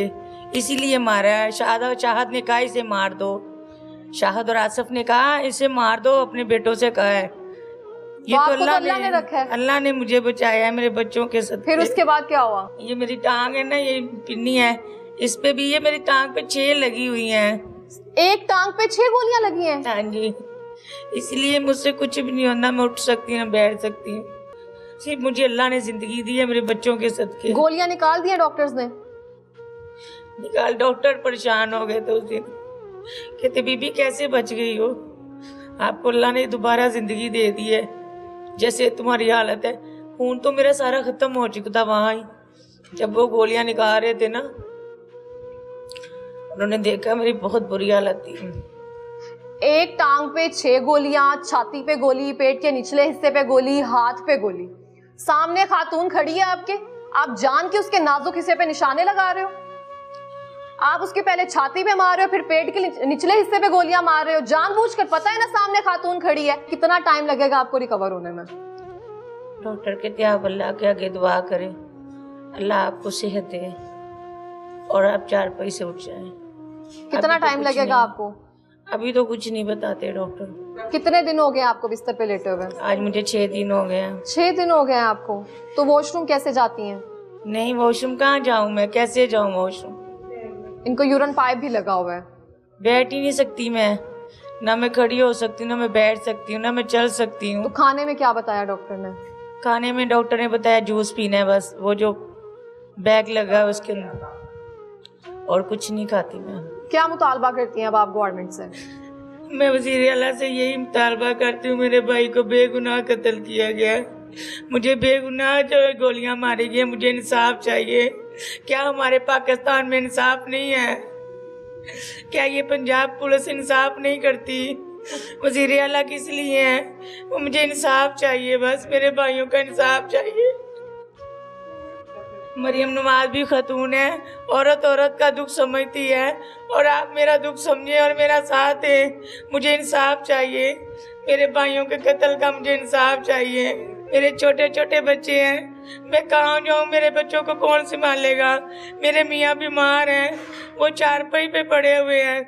इसीलिए मारा है। शाहद ने कहा इसे मार दो, शाहद और आसिफ ने कहा इसे मार दो, अपने बेटों से कहा है। ये तो अल्लाह ने रखा है, अल्लाह ने मुझे बचाया है मेरे बच्चों के साथ। फिर उसके बाद क्या हुआ? ये मेरी टांग है ना, ये पिन्नी है, इस पे भी ये मेरी टांग पे 6 लगी हुई हैं। एक टांग पे 6 गोलियां लगी हैं? हाँ जी, इसलिए मुझसे कुछ भी नहीं होता, मैं उठ सकती हूँ, बैठ सकती हूँ। सिर्फ मुझे अल्लाह ने जिंदगी दी है मेरे बच्चों के साथ। गोलियां निकाल दी डॉक्टर्स ने? निकाल, डॉक्टर परेशान हो गए थे उस दिन, कहते बीबी कैसे बच गई हो, आपको अल्लाह ने दोबारा जिंदगी दे दी है, जैसे तुम्हारी हालत है। खून तो मेरा सारा खत्म हो चुका था वहां ही, जब वो गोलियां निकाल रहे थे ना, उन्होंने देखा मेरी बहुत बुरी हालत थी। एक टांग पे 6 गोलियां, छाती पे गोली, पेट के निचले हिस्से पे गोली, हाथ पे गोली, सामने खातून खड़ी है आपके, आप जान के उसके नाजुक हिस्से पे निशाने लगा रहे हो। आप उसके पहले छाती पे मार रहे हो, फिर पेट के निचले हिस्से पे गोलियां मार रहे हो जानबूझकर। पता है ना सामने खातून खड़ी है। कितना टाइम लगेगा आपको रिकवर होने में? डॉक्टर कहते आप अल्लाह के आगे दुआ करें, अल्लाह आपको सेहत दे और आप चारपाई से उठ जाएं। कितना तो टाइम कुछ लगेगा नहीं। आपको? अभी तो कुछ नहीं बताते डॉक्टर। कितने दिन हो गए आपको बिस्तर पे लेटे हुए? आज मुझे 6 दिन हो गए हैं। 6 दिन हो गए हैं आपको। तो वॉशरूम कैसे जाती हैं? नहीं, वॉशरूम कहाँ जाऊँ मैं, कैसे जाऊँ वॉशरूम? इनको यूरिन पाइप भी लगा हुआ है। बैठ ही नहीं सकती मैं, ना मैं खड़ी हो सकती हूँ, ना मैं बैठ सकती हूँ, ना मैं चल सकती तो हूँ। खाने में क्या बताया डॉक्टर ने? खाने में डॉक्टर ने बताया जूस पीना है बस, वो जो बैग लगा है उसके अंदर, और कुछ नहीं खाती मैं। क्या मुतालबा करती हैं अब आप गवर्नमेंट से? मैं वज़ीर आला से यही मुतालबा करती हूँ, मेरे भाई को बेगुनाह कत्ल किया गया, मुझे बेगुनाह जो गोलियां मारी गई, मुझे इंसाफ चाहिए। क्या हमारे पाकिस्तान में इंसाफ नहीं है? क्या ये पंजाब पुलिस इंसाफ नहीं करती? वज़ीर आला किस लिए है? वो मुझे इंसाफ चाहिए, बस मेरे भाइयों का इंसाफ चाहिए। मरियम नवाज भी खतून है, औरत औरत का दुख समझती है, और आप मेरा दुख समझे और मेरा साथ है। मुझे इंसाफ चाहिए, मेरे भाइयों के कत्ल का मुझे इंसाफ चाहिए। मेरे छोटे छोटे बच्चे हैं, मैं कहाँ जाऊँ? मेरे बच्चों को कौन संभालेगा? मेरे मियाँ बीमार हैं, वो चारपाई पे पड़े हुए हैं,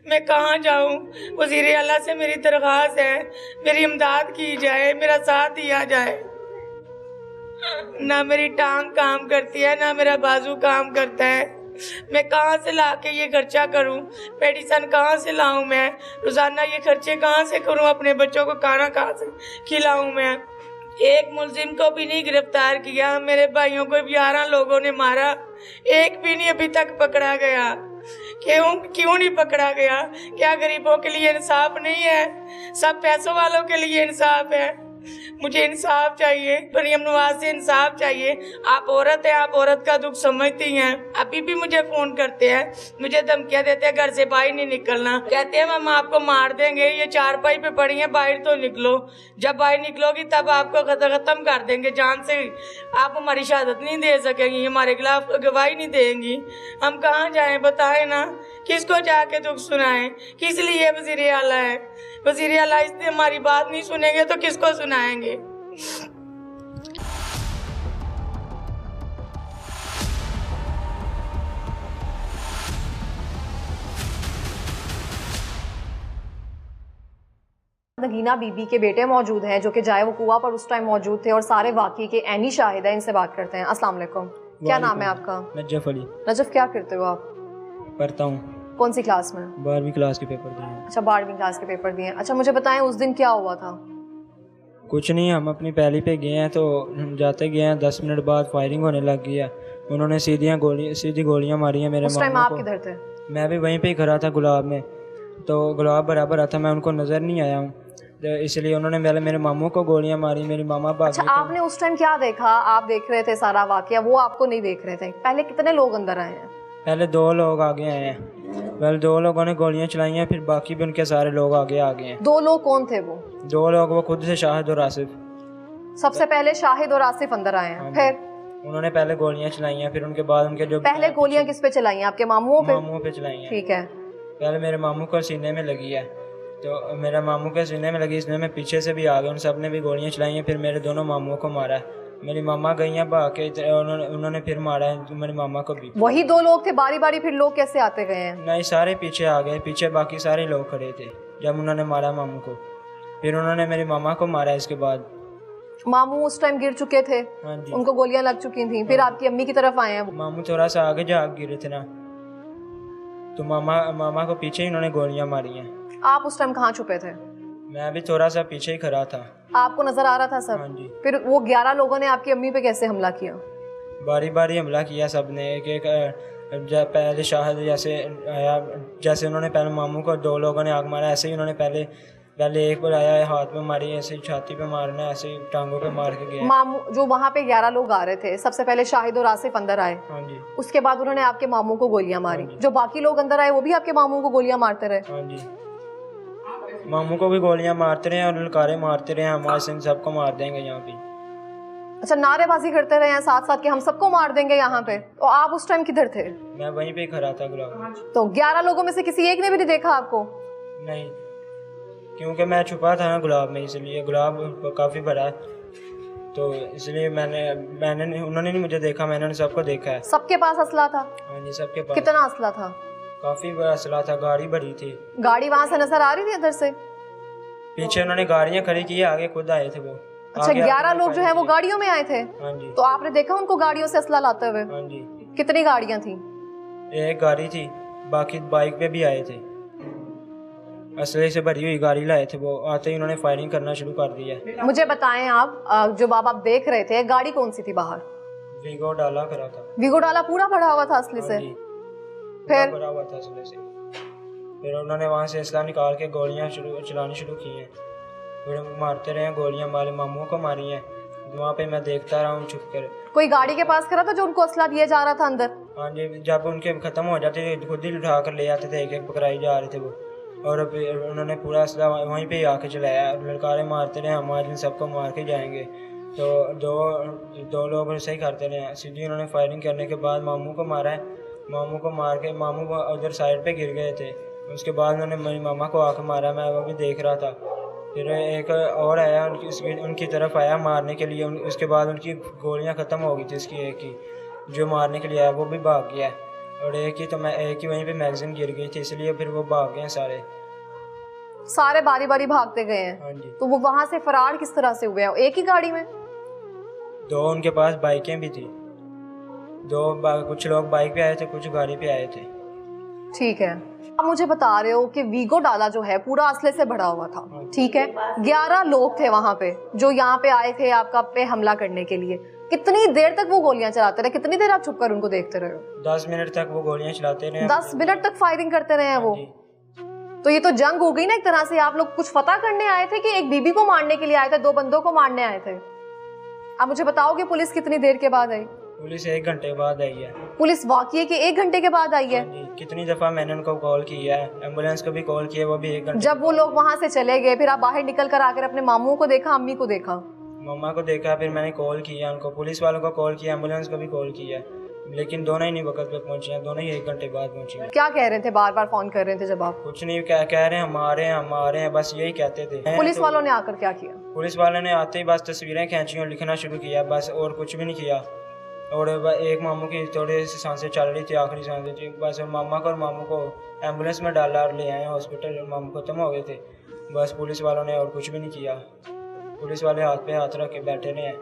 मैं कहाँ जाऊँ? वज़ीर आला से मेरी दरख्वास्त है, मेरी इमदाद की जाए, मेरा साथ दिया जाए। ना मेरी टांग काम करती है, ना मेरा बाजू काम करता है। मैं कहाँ से ला के ये खर्चा करूँ? मेडिसन कहाँ से लाऊं? मैं रोजाना ये खर्चे कहाँ से करूँ? अपने बच्चों को खाना कहाँ से खिलाऊं? मैं एक मुलजिम को भी नहीं गिरफ्तार किया, मेरे भाइयों को 11 लोगों ने मारा, एक भी नहीं अभी तक पकड़ा गया। क्यों नहीं पकड़ा गया? क्या गरीबों के लिए इंसाफ नहीं है? सब पैसों वालों के लिए इंसाफ है। मुझे इंसाफ चाहिए, मरियम नवाज से इंसाफ चाहिए। आप औरत हैं, आप औरत का दुख समझती हैं। अभी भी मुझे फोन करते हैं, मुझे धमकियां देते हैं, घर से बाहर नहीं निकलना। कहते हैं हम आपको मार देंगे, ये चारपाई पे पड़ी हैं, बाहर तो निकलो। जब बाहर निकलोगी तब आपको खत्म कर देंगे जान से। आप हमारी शहादत नहीं दे सकेंगी, हमारे खिलाफ गवाही नहीं देंगी। हम कहाँ जाएं? बताएं ना, किसको जाके दुख सुनाएं? किस लिए वज़ीर आला है? वज़ीर आला इसने हमारी बात नहीं सुनेंगे तो किसको सुनाएंगे? नगीना बीबी के बेटे मौजूद हैं जो कि जाए वो कुआं पर उस टाइम मौजूद थे और सारे वाकये के ऐनी शाहिद हैं। इनसे बात करते हैं। अस्सलाम वालेकुम, क्या नाम है आपका? नजफ अली। नजफ, क्या करते हो आप? पढ़ता हूँ। कौन सी क्लास में? 12वीं क्लास के पेपर दिए हैं। अच्छा, 12वीं क्लास के पेपर दिए। अच्छा, मुझे बताएं उस दिन क्या हुआ था? कुछ नहीं, हम अपनी पहली पे गए हैं तो हम जाते गए हैं, 10 मिनट बाद फायरिंग होने लग गई है। उन्होंने सीधी गोलियां मारी हैं मेरे उस टाइम मामू आप को। किधर थे? मैं भी वहीं पे ही खड़ा था गुलाब में, तो गुलाब बराबर था, मैं उनको नज़र नहीं आया हूँ, तो इसलिए उन्होंने पहले मेरे मामू को गोलियां मारी, मेरी मामा भाग अच्छा, गई। आपने उस टाइम क्या देखा? आप देख रहे थे सारा वाकया, वो आपको नहीं देख रहे थे। पहले कितने लोग अंदर आए हैं? पहले 2 लोग आगे आए हैं, पहले 2 लोगों ने गोलियां चलाई हैं, फिर बाकी भी उनके सारे लोग आगे आ गए हैं। 2 लोग कौन थे वो? 2 लोग वो खुद से शाहिद और आसिफ। सबसे पहले शाहिद और आसिफ अंदर आए हैं, फिर उन्होंने पहले गोलियां चलाई हैं, फिर उनके बाद उनके जो पहले गोलियां किस पे चलाई हैं? आपके मामुओं पे? मामू पे चलाई हैं। ठीक है। पहले मेरे मामू को सीने में लगी है, तो मेरा मामू के सीने में लगी, इसने में पीछे से भी आ गए, उन सब ने भी गोलियां चलाई हैं, फिर मेरे दोनों मामुओं को मारा है। मेरी मामा गई हैं भाग के, उन्होंने फिर मारा है मेरी मामा को भी। वही 2 लोग थे बारी बारी, फिर लोग कैसे आते गए हैं? नहीं, सारे पीछे आ गए, पीछे बाकी सारे लोग खड़े थे जब उन्होंने मारा मामू को, फिर उन्होंने मेरी मामा को मारा। इसके बाद मामू उस टाइम गिर चुके थे? हाँ जी, उनको गोलियां लग चुकी थी, फिर आपकी अम्मी की तरफ आए हैं? मामू थोड़ा सा आगे जा गिरे थे ना, तो मामा को पीछे ही उन्होंने गोलियां मारी हैं। आप उस टाइम कहाँ छुपे थे? मैं भी थोड़ा सा पीछे ही खड़ा था। आपको नजर आ रहा था सब? हाँ जी। फिर वो 11 लोगों ने आपकी अम्मी पे कैसे हमला किया? बारी बारी हमला किया सबने, एक पहले शाहिद जैसे आया, जैसे उन्होंने पहले मामू को 2 लोगों ने आग मारा, ऐसे ही उन्होंने पहले एक बार आया, हाथ पे मारी, ऐसे ही छाती पे मारना, ऐसे ही टांगों पे मार के गया। मामू जो वहाँ पे 11 लोग आ रहे थे, सबसे पहले शाहिद और आसिफ अंदर आए। हाँ जी। उसके बाद उन्होंने आपके मामू को गोलियां मारी। हाँ जी। जो बाकी लोग अंदर आए वो भी आपके मामू को गोलियां मारते रहे? हाँ जी, मामू को भी गोलियां मारते रहे और ललकारे मारते रहे, हमारे सिंह सबको मार देंगे यहाँ पे। अच्छा, नारेबाजी करते रहे हैं साथ साथ कि हम सबको मार देंगे यहाँ पे। तो आप उस टाइम किधर थे? मैं वहीं पे खड़ा था गुलाब। तो 11 लोगों में से किसी एक ने भी नहीं देखा आपको? नहीं, क्योंकि मैं छुपा था ना गुलाब में, इसलिए गुलाब काफ़ी बड़ा है, तो इसलिए उन्होंने नहीं मुझे देखा, मैंने सबको देखा है। सबके पास असला था? हाँ जी, सबके पास। कितना असला था? काफी बड़ा असला था, गाड़ी बड़ी थी। गाड़ी वहां से नजर आ रही थी इधर से? पीछे उन्होंने गाड़ियां खड़ी की है, आगे खुद आए थे वो। अच्छा, 11 लोग जो है वो गाड़ियों में आए थे? हाँ जी। तो आपने देखा उनको गाड़ियों से असला लाते हुए? हाँ जी। कितनी गाड़ियां थी? एक गाड़ी थी, बाकी बाइक पे भी आए थे। असले से भरी हुई गाड़ी लाए थे वो। आते ही उन्होंने फायरिंग करना शुरू कर दिया। मुझे बताएं आप, जो बाबा आप देख रहे थे, गाड़ी कौन सी थी बाहर? वीगो डाला करा था। वीगो डाला पूरा भरा हुआ था असली से? हाँ जी, फिर भरा हुआ था असले से। फिर उन्होंने वहाँ से असला निकाल के गोलियाँ चलानी शुरू की हैं। फिर मारते रहे, गोलियाँ मारे, मामू को मारी हैं। वहाँ पे मैं देखता रहा हूँ छुप कर। कोई गाड़ी के पास खड़ा था जो उनको असला दिया जा रहा था अंदर? हाँ जी, जब उनके खत्म हो जाते थे खुद ही उठा कर ले आते थे, एक एक पकड़ाई जा रहे थे वो। और फिर उन्होंने पूरा असला वहीं पे आके चलाया। ललकारे मारते रहे, हमारे सबको मार के जाएंगे। तो दो लोग ऐसे ही करते रहे। सीधी उन्होंने फायरिंग करने के बाद मामू को मारा है। मामू को मार के मामू उधर साइड पे गिर गए थे। उसके बाद उन्होंने मेरी मामा को आके मारा, मैं वो भी देख रहा था। फिर एक और आया, उनकी तरफ आया मारने के लिए। उसके बाद उनकी गोलियां ख़त्म हो गई थी। उसकी एक ही जो मारने के लिए आया वो भी भाग गया, और एक ही वहीं पे मैगजीन गिर गई थी, इसलिए फिर वो भाग गए सारे बारी बारी भागते गए हैं। हाँ जी। तो वो वहां से फरार किस तरह से हुए? एक ही गाड़ी में? दो उनके पास बाइकें भी थी। कुछ लोग बाइक पे आए थे, कुछ गाड़ी पे आए थे। ठीक है, आप मुझे बता रहे हो कि वीगो डाला जो है पूरा असले से भरा हुआ था, ठीक है? 11 लोग थे वहां पे जो यहाँ पे आए थे आपका पे हमला करने के लिए। कितनी देर तक वो गोलियां चलाते रहे? कितनी देर आप छुप कर उनको देखते रहे हो? 10 मिनट तक वो गोलियां चलाते रहे। 10 मिनट तक फायरिंग करते रहे हैं वो? तो ये तो जंग हो गई ना एक तरह से। आप लोग कुछ पता करने आए थे कि एक बीबी को मारने के लिए आए थे, 2 बंदों को मारने आए थे? आप मुझे बताओगे पुलिस कितनी देर के बाद आई? पुलिस 1 घंटे बाद आई है। पुलिस वाकई के 1 घंटे के बाद आई है? कितनी दफा मैंने उनको कॉल किया है, एम्बुलेंस को भी कॉल किया, वो भी 1 घंटे। जब वो लोग वहां से चले गए, फिर आप बाहर निकल कर आकर अपने मामू को देखा, अम्मी को देखा? मम्मा को देखा, फिर मैंने कॉल किया उनको, पुलिस वालों को कॉल किया, एम्बुलेंस को भी कॉल किया, लेकिन दोनों ही नहीं वक्त पे पहुंचे हैं। दोनों ही 1 घंटे बाद पहुंचे हैं। क्या कह रहे थे? बार बार फोन कर रहे थे जब आप? कुछ नहीं, क्या कह रहे हैं, हम आ रहे हैं, बस यही कहते थे। पुलिस वालों ने आकर क्या किया? पुलिस वालों ने आते ही बस तस्वीरें खींची और लिखना शुरू किया, बस, और कुछ भी नहीं किया। और एक मामू की थोड़ी सी सांसें चल रही थी, आखिरी सांसें थी बस। मामा को एम्बुलेंस में डाला और ले आए हॉस्पिटल। मामू खत्म हो गए थे। बस पुलिस वालों ने और कुछ भी नहीं किया। पुलिस वाले हाथ पे हाथ रख के बैठे रहे हैं,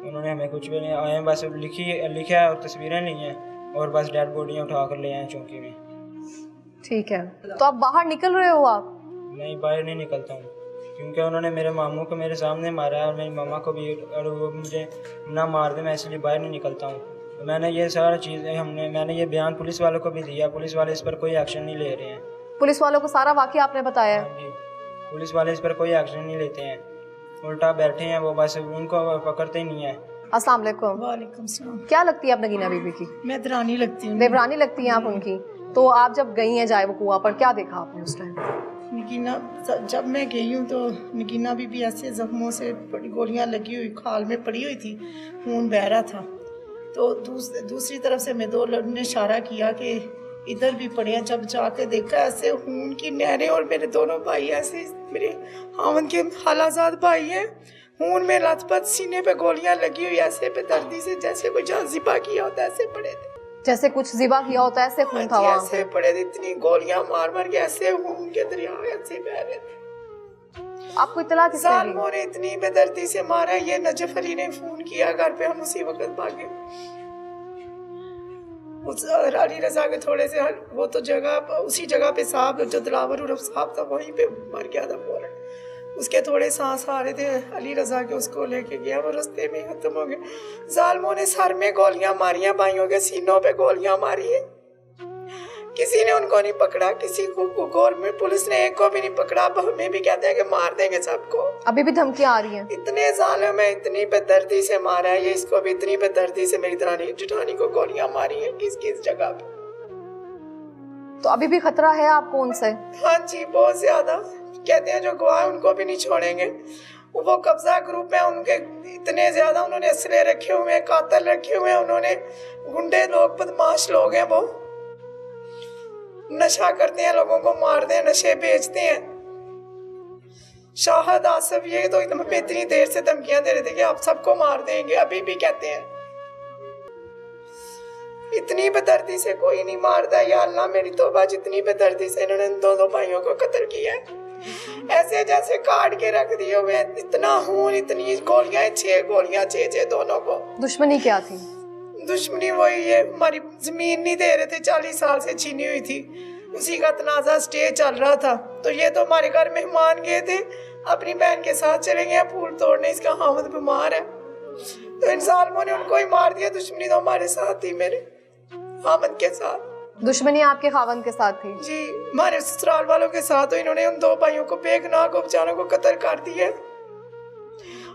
उन्होंने हमें कुछ भी नहीं आए, बस लिखा है और तस्वीरें ली हैं, और बस डेड बॉडियाँ उठा कर ले आए चौकी में। ठीक है, तो अब बाहर निकल रहे हो आप? नहीं, बाहर नहीं निकलता हूँ, क्योंकि उन्होंने मेरे मामू को मेरे सामने मारा है और मेरी मामा को भी, और वो मुझे ना मार दे, मैं इसलिए बाहर नहीं निकलता हूँ। मैंने ये सारा चीज़ें मैंने ये बयान पुलिस वालों को भी दिया। पुलिस वाले इस पर कोई एक्शन नहीं ले रहे हैं। पुलिस वालों को सारा वाकया आपने बताया? हाँ जी, पुलिस वाले इस पर कोई एक्शन नहीं लेते हैं, उल्टा बैठे हैं वो, बस उनको पकड़ते ही नहीं है। अस्सलाम वालेकुम। वालेकुम सलाम। क्या लगती है आप नगीना बीबी की? मैं देवरानी लगती हूँ। देवरानी लगती हैं आप उनकी? तो आप जब गई हैं जाए वो कुआं पर, क्या देखा आपने उस टाइम? नगीना, जब मैं गई हूँ तो नगीना बीबी ऐसे जख्मों से बड़ी गोलियां लगी हुई खाल में पड़ी हुई थी, खून बह रहा था। तो दूसरी तरफ से मैं 2 लोगों ने इशारा किया कि इधर भी पड़े हैं। जब जाके देखा ऐसे खून की नहरें, और मेरे दोनों भाई ऐसे, मेरे हावन के हालाजाद भाई हैं, खून में लथपथ, सीने पे गोलियां लगी हुई, ऐसे बेदर्दी से जैसे कोई जान ज़िबा किया होता है, ऐसे पड़े थे। जैसे कुछ ज़िबा किया होता है, ऐसे खून था वहाँ? ऐसे पड़े थे, इतनी गोलियां मार मार के ऐसे खून के दरिया ऐसे बह रहे थे। आपको इत्तला किसने दी? सालमों ने इतनी बेदर्दी से मारा। ये नजफ अली ने फोन किया घर पे, हम उसी वक्त भागे। उस अली रजा के थोड़े से वो तो जगह, उसी जगह पे साहब जो दिलावर उर्फ साहब था, वहीं पे मर गया था फौरन। उसके थोड़े सांस आ रहे थे, अली रजा के उसको लेके गया, वो रास्ते में खत्म हो गया। जालमों ने सर में गोलियां मारियां, भाइयों के सीनों पे गोलियां मारी है। किसी ने उनको नहीं पकड़ा, किसी को गवर्नमेंट पुलिस ने एक को भी नहीं पकड़ा। अब हमें भी कहते हैं कि मार देंगे सबको। अभी भी धमकियां आ रही हैं? इतने जालिम है, इतनी बेदर्दी से मारा है ये, इसको भी इतनी बेदर्दी से मेरी दरानी जेठानी को गोलियां मारी है, किस किस जगह पे। तो अभी भी खतरा है आपको उनसे? हाँ जी, बहुत ज्यादा। कहते हैं जो गवाह उनको भी नहीं छोड़ेंगे। वो कब्जा ग्रुप में उनके इतने ज्यादा उन्होंने असले रखे हुए हैं, कातल रखे हुए हैं, उन्होंने गुंडे लोग, बदमाश लोग हैं, वो नशा करते हैं, लोगों को मारते हैं, नशे बेचते हैं। शाहद आसफ ये तो हमें इतनी देर से धमकियां दे रहे थे कि आप सबको मार देंगे, अभी भी कहते हैं। इतनी बेदर्दी से कोई नहीं मारता या अल्लाह, मेरी तौबा, जितनी बेदर्दी से इन्होंने दो भाइयों को कत्ल किया है, ऐसे जैसे काट के रख दिए हुए, इतना खून, इतनी गोलियां, 6 गोलियां, 6 दोनों को। दुश्मनी क्या थी? दुश्मनी वही है, हमारी जमीन नहीं दे रहे थे, 40 साल से छीनी हुई थी, उसी का तनाजा स्टे चल रहा था। तो ये तो हमारे घर मेहमान गए थे, अपनी बहन के साथ चले गए फूल तोड़ने, इसका हामिद बीमार है, तो इन सालों ने उनको ही मार दिया। दुश्मनी तो हमारे साथ थी, मेरे हामिद के साथ। दुश्मनी आपके खावन के साथ थी? जी, हमारे ससुराल वालों के साथ। तो इन्होंने उन 2 भाइयों को बेगुनाह को बेचारों को कत्ल कर दिया,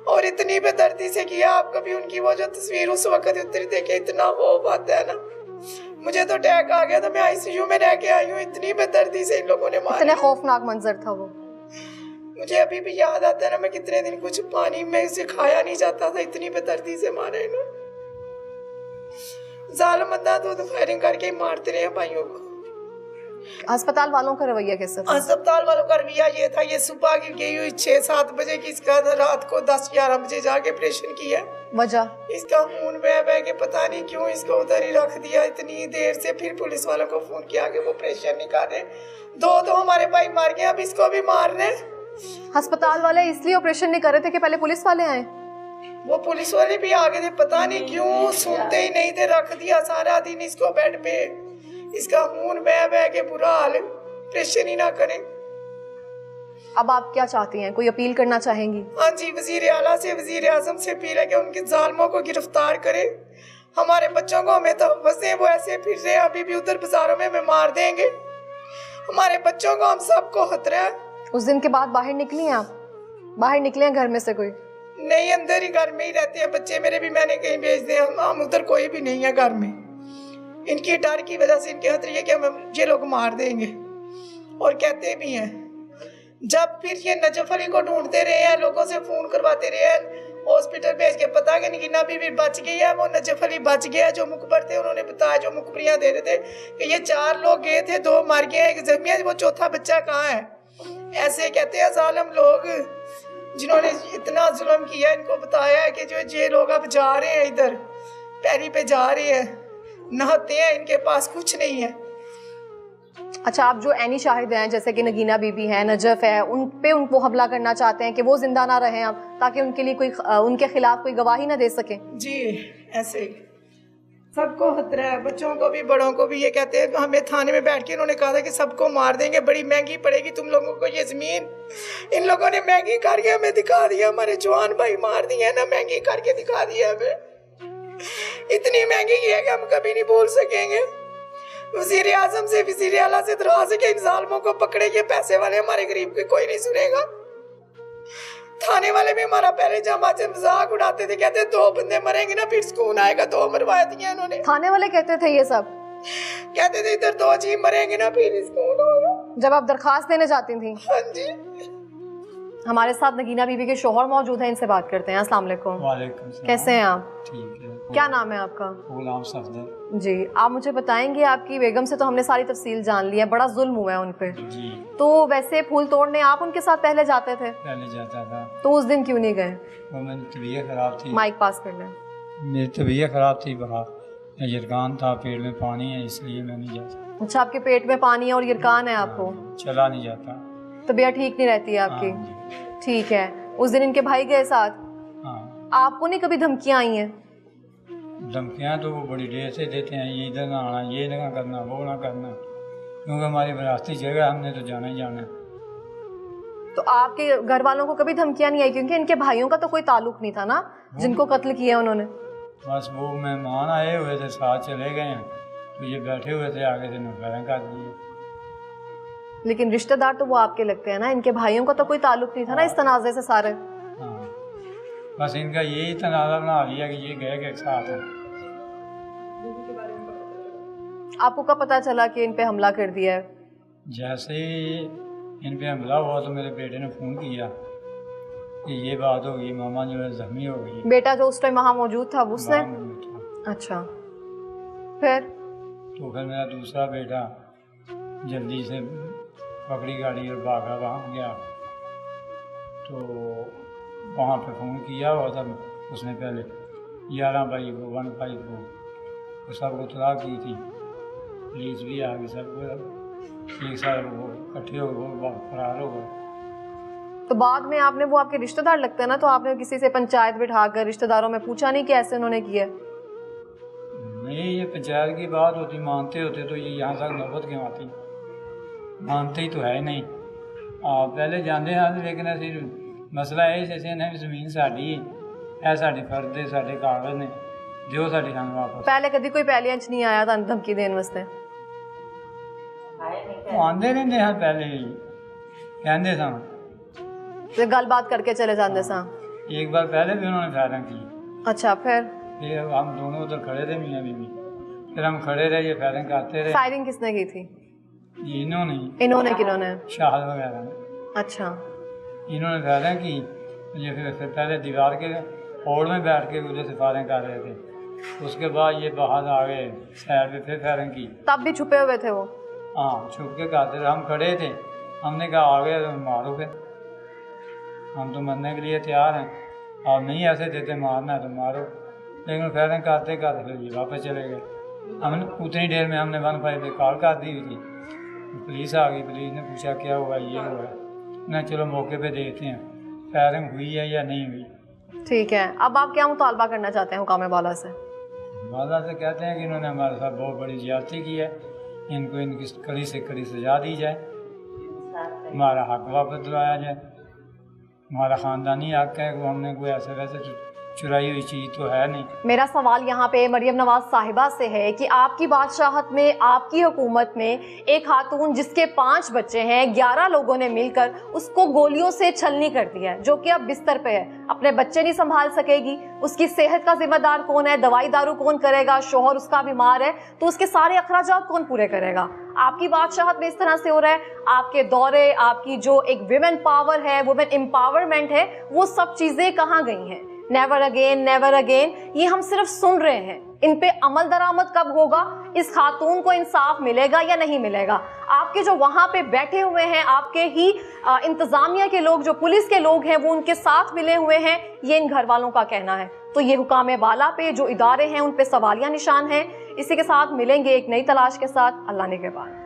और इतनी बेदर्दी से किया। आप कभी उनकी वो जो तस्वीर उस वक्त उतरी देखे, इतना वो बात है ना, मुझे तो अटैक आ गया था, मैं आईसीयू में रह के आई हूँ, इतनी बेदर्दी से इन लोगों ने मारा। इतना खौफनाक मंजर था वो, मुझे अभी भी याद आता है ना, मैं कितने दिन कुछ पानी में से खाया नहीं जाता था, इतनी बेदर्दी से मारा इन्होंने। जालिम बंदा तो फायरिंग करके ही मारते रहे भाइयों को। अस्पताल वालों का रवैया कैसा था? अस्पताल वालों का रवैया ये था, ये सुबह की गई हुई 6-7 बजे की, इसका रात को 10-11 बजे जाके ऑपरेशन किया। वजह? इसका खून बह बह के पता नहीं क्यों इसको उधर ही रख दिया इतनी देर से। फिर पुलिस वालों को फोन किया कि वो ऑपरेशन नहीं कर रहे। 2 तो हमारे भाई मार गए, अब इसको भी मार रहे। अस्पताल वाले इसलिए ऑपरेशन नहीं कर रहे थे कि पहले पुलिस वाले आए? वो पुलिस वाले भी आ गए थे, पता नहीं क्यों, सुनते ही नहीं थे, रख दिया सारा दिन इसको बेड पे। इसका खून बह बह के बुरा हाल, ऑपरेशन ही ना करें। अब आप क्या चाहती हैं, कोई अपील करना चाहेंगी? हाँ जी, वजीर आला से, वजीर आजम से अपील है कि उनके जालिमों को गिरफ्तार करें। हमारे बच्चों को हमें तहफ़्फ़ुज़ दें, वो ऐसे फिर रहे अभी भी उधर बाजारों में हमें मार देंगे। हमारे बच्चों को, हम सबको खतरा है। उस दिन के बाद बाहर निकली हैं आप? बाहर निकले हैं घर में से कोई? नहीं, अंदर ही घर में ही रहते हैं बच्चे मेरे भी, मैंने कहीं भेज दिए। हम उधर कोई भी नहीं है घर में। इनकी डर की वजह से इनके खतरे है कि हमें ये लोग मार देंगे, और कहते भी हैं। जब फिर ये नजफ अली को ढूंढते रहे हैं, लोगों से फोन करवाते रहे हैं, हॉस्पिटल भेज के पता कि नगीना बीबी बच गई है, वो नजफ अली बच गया। जो मुखबर थे उन्होंने बताया, जो मुखबरियां दे रहे थे कि ये 4 लोग गए थे, 2 मर गए, 1 जख्मी है, वो चौथा बच्चा कहाँ है। ऐसे कहते हैं जालिम लोग जिन्होंने इतना जुल्म किया। इनको बताया है कि जो ये लोग अब जा रहे हैं, इधर पैरी पे जा रहे हैं, नहाते हैं, इनके पास कुछ नहीं है। अच्छा, आप जो ऐनी शाहिद हैं, जैसे कि नगीना बीबी है, नजफ है, उन पे उनको हमला करना चाहते हैं कि वो जिंदा ना रहें अब, ताकि उनके लिए कोई उनके खिलाफ कोई गवाही ना दे सके? जी, ऐसे सबको खतरा है, बच्चों को भी बड़ों को भी। ये कहते हैं, हमें थाने में बैठ के इन्होंने कहा था कि सबको मार देंगे, बड़ी महंगी पड़ेगी तुम लोगों को ये जमीन। इन लोगों ने महंगी करके हमें दिखा दिया, हमारे जवान भाई मार दिए ना, महंगी करके दिखा दिया हमें। इतनी महंगी की है कि हम कभी नहीं भूल सकेंगे। वजीर आजम से, वजीर आला से दरवाजे के इन जालिमों को पकड़े, ये पैसे वाले हमारे गरीब के कोई नहीं सुनेगा। थाने वाले भी हमारा पहले जमा से मजाक उड़ाते थे, कहते 2 बंदे मरेंगे ना फिर सुकून आएगा, 2 मरवा दिए इन्होंने। थाने वाले कहते थे ये सब? कहते थे इधर 2 जी मरेंगे ना फिर सुकून होगा। जब आप दरखास्त देने जाती थी? हाँ जी। हमारे साथ नगीना बीबी के शोहर मौजूद हैं, इनसे बात करते हैं। अस्सलाम वालेकुम। वालेकुम सलाम। कैसे हैं आप? ठीक है। क्या नाम है आपका? गुलाम सफदर। जी, आप मुझे बताएंगे, आपकी बेगम से तो हमने सारी तफसील जान ली है, बड़ा जुल्म हुआ है उन पे। जी। तो वैसे फूल तोड़ने आप उनके साथ पहले जाते थे? पहले जाता था। तो उस दिन क्यों नहीं गए? वो मेरी तबीयत ख़राब थी। माइक पास कर लें। मेरी तबीयत ख़राब थी, बाहर यरकान था, पेट में पानी है, इसलिए मैं नहीं जाता। अच्छा, आपके पेट में पानी है और यरकान है आपको? चला नहीं जाता। तबीयत ठीक नहीं रहती है आपकी? हाँ। ठीक है। उस दिन इनके भाई गए साथ? हाँ। आपको नहीं कभी धमकियाँ आई हैं? धमकियाँ तो वो बड़ी देर से देते हैं, ये इधर ना आना, ये ना करना, वो ना करना, क्योंकि हमारी विरासती जगह, हमने तो जाना ही जाना है। तो आपके घर वालों को कभी धमकियाँ नहीं आई? क्योंकि इनके भाइयों का तो कोई ताल्लुक नहीं था ना जिनको कत्ल किया उन्होंने। बस वो मेहमान आए हुए थे, साथ चले गए हैं, तो ये बैठे हुए थे, आगे से नफरत कर दिए। लेकिन रिश्तेदार तो वो आपके लगते हैं ना, इनके भाइयों का तो कोई ताल्लुक नहीं था ना इस तनाज़े से सारे। हाँ, बस इनका यही तनाज़ा बना लिया कि ये गए के साथ हैं। आपको कब पता चला कि इन पे हमला कर दिया है? जैसे ही इन पे हमला हुआ तो मेरे बेटे ने फ़ोन किया कि ये बात हो गई, मामा जो है ज़ख्मी हो गई। बेटा जो उस टाइम वहाँ मौजूद था उसने? अच्छा, फिर? तो फिर मेरा दूसरा बेटा जल्दी से पकड़ी गाड़ी और भागा वहाँ गया। तो वहाँ पे फ़ोन किया हुआ था उसने पहले 11 भाई को 1 भाई को, वो सबको तलाक की थी, पुलिस भी आ गई, सब एक साल वो इकट्ठे हो गए, फरार हो गए। तो बाद में आपने, वो आपके रिश्तेदार लगते हैं ना, तो आपने किसी से पंचायत बिठाकर रिश्तेदारों में पूछा नहीं कि ऐसे उन्होंने किया? नहीं, ये पंचायत की बात होती, मानते होते तो ये यहाँ तक नौबत क्यों आती, मानते ही तो है नहीं। आप पहले जानते हैं, लेकिन असि मसला है जैसे ना जमीन साड़ी है, साड़ी फर्द है, साढ़े कागज ने जो साड़ी सानू वापस। पहले कभी कोई पहले अंच नहीं आया था धमकी देने वास्ते? आंदे रहते हैं, पहले ही कहते सा तो गलबात करके चले जाते सा। एक बार पहले भी उन्होंने फायरिंग की। अच्छा, फिर हम दोनों उधर खड़े थे, मियाँ बीवी, फिर हम खड़े रहे, ये फायरिंग करते रहे। फायरिंग किसने की थी? इन्होंने किन्होंने? शाहद वगैरह ने। अच्छा, इन्होंने फायरिंग की, ये फिर पहले दीवार के होड़ में बैठ के उधर से फायरिंग कर रहे थे, उसके बाद ये बाहर आ गए साइड पे, फिर फायरिंग की। तब भी छुपे हुए थे वो? हाँ, छुप के करते थे, हम खड़े थे, हमने कहा आ गए तो मारो, फिर हम तो मरने के लिए तैयार हैं, आप नहीं ऐसे देते मारना है तो मारो, लेकिन फायरिंग करते करते फिर ये वापस चले गए। हमने उतनी देर में हमने 155 पे कॉल कर दी हुई थी, पुलिस आ गई, पुलिस ने पूछा क्या हुआ, ये हुआ, ना चलो मौके पे देखते हैं फायरिंग हुई है या नहीं हुई। ठीक है, अब आप क्या मुतालबा करना चाहते हैं हुकाम बाला से? बाला से कहते हैं कि इन्होंने हमारे साथ बहुत बड़ी ज्यादती की है, इनको इनकी कड़ी से कड़ी सजा दी जाए, हमारा हक वापस दिलाया जाए, हमारा ख़ानदानी हक है, वो हमने कोई ऐसे वैसे चुराई हुई चीज़ तो है नहीं। मेरा सवाल यहाँ पे मरियम नवाज साहिबा से है कि आपकी बादशाहत में, आपकी हुकूमत में एक खातून जिसके 5 बच्चे हैं, 11 लोगों ने मिलकर उसको गोलियों से छलनी कर दिया है, जो कि अब बिस्तर पे है, अपने बच्चे नहीं संभाल सकेगी, उसकी सेहत का जिम्मेदार कौन है, दवाई दारू कौन करेगा, शोहर उसका बीमार है तो उसके सारे अखराजात कौन पूरे करेगा? आपकी बादशाहत में इस तरह से हो रहा है, आपके दौरे, आपकी जो एक विमेन पावर है, वुमेन एम्पावरमेंट है, वो सब चीजें कहाँ गई हैं? नेवर अगेन, नेवर अगेन, ये हम सिर्फ सुन रहे हैं, इन पे अमल दरामद कब होगा? इस खातून को इंसाफ मिलेगा या नहीं मिलेगा? आपके जो वहां पे बैठे हुए हैं, आपके ही इंतजामिया के लोग, जो पुलिस के लोग हैं, वो उनके साथ मिले हुए हैं, ये इन घर वालों का कहना है। तो ये हुकाम बाला पे जो इदारे हैं उन पे सवालिया निशान है। इसी के साथ मिलेंगे एक नई तलाश के साथ। अल्लाह ने के बाद।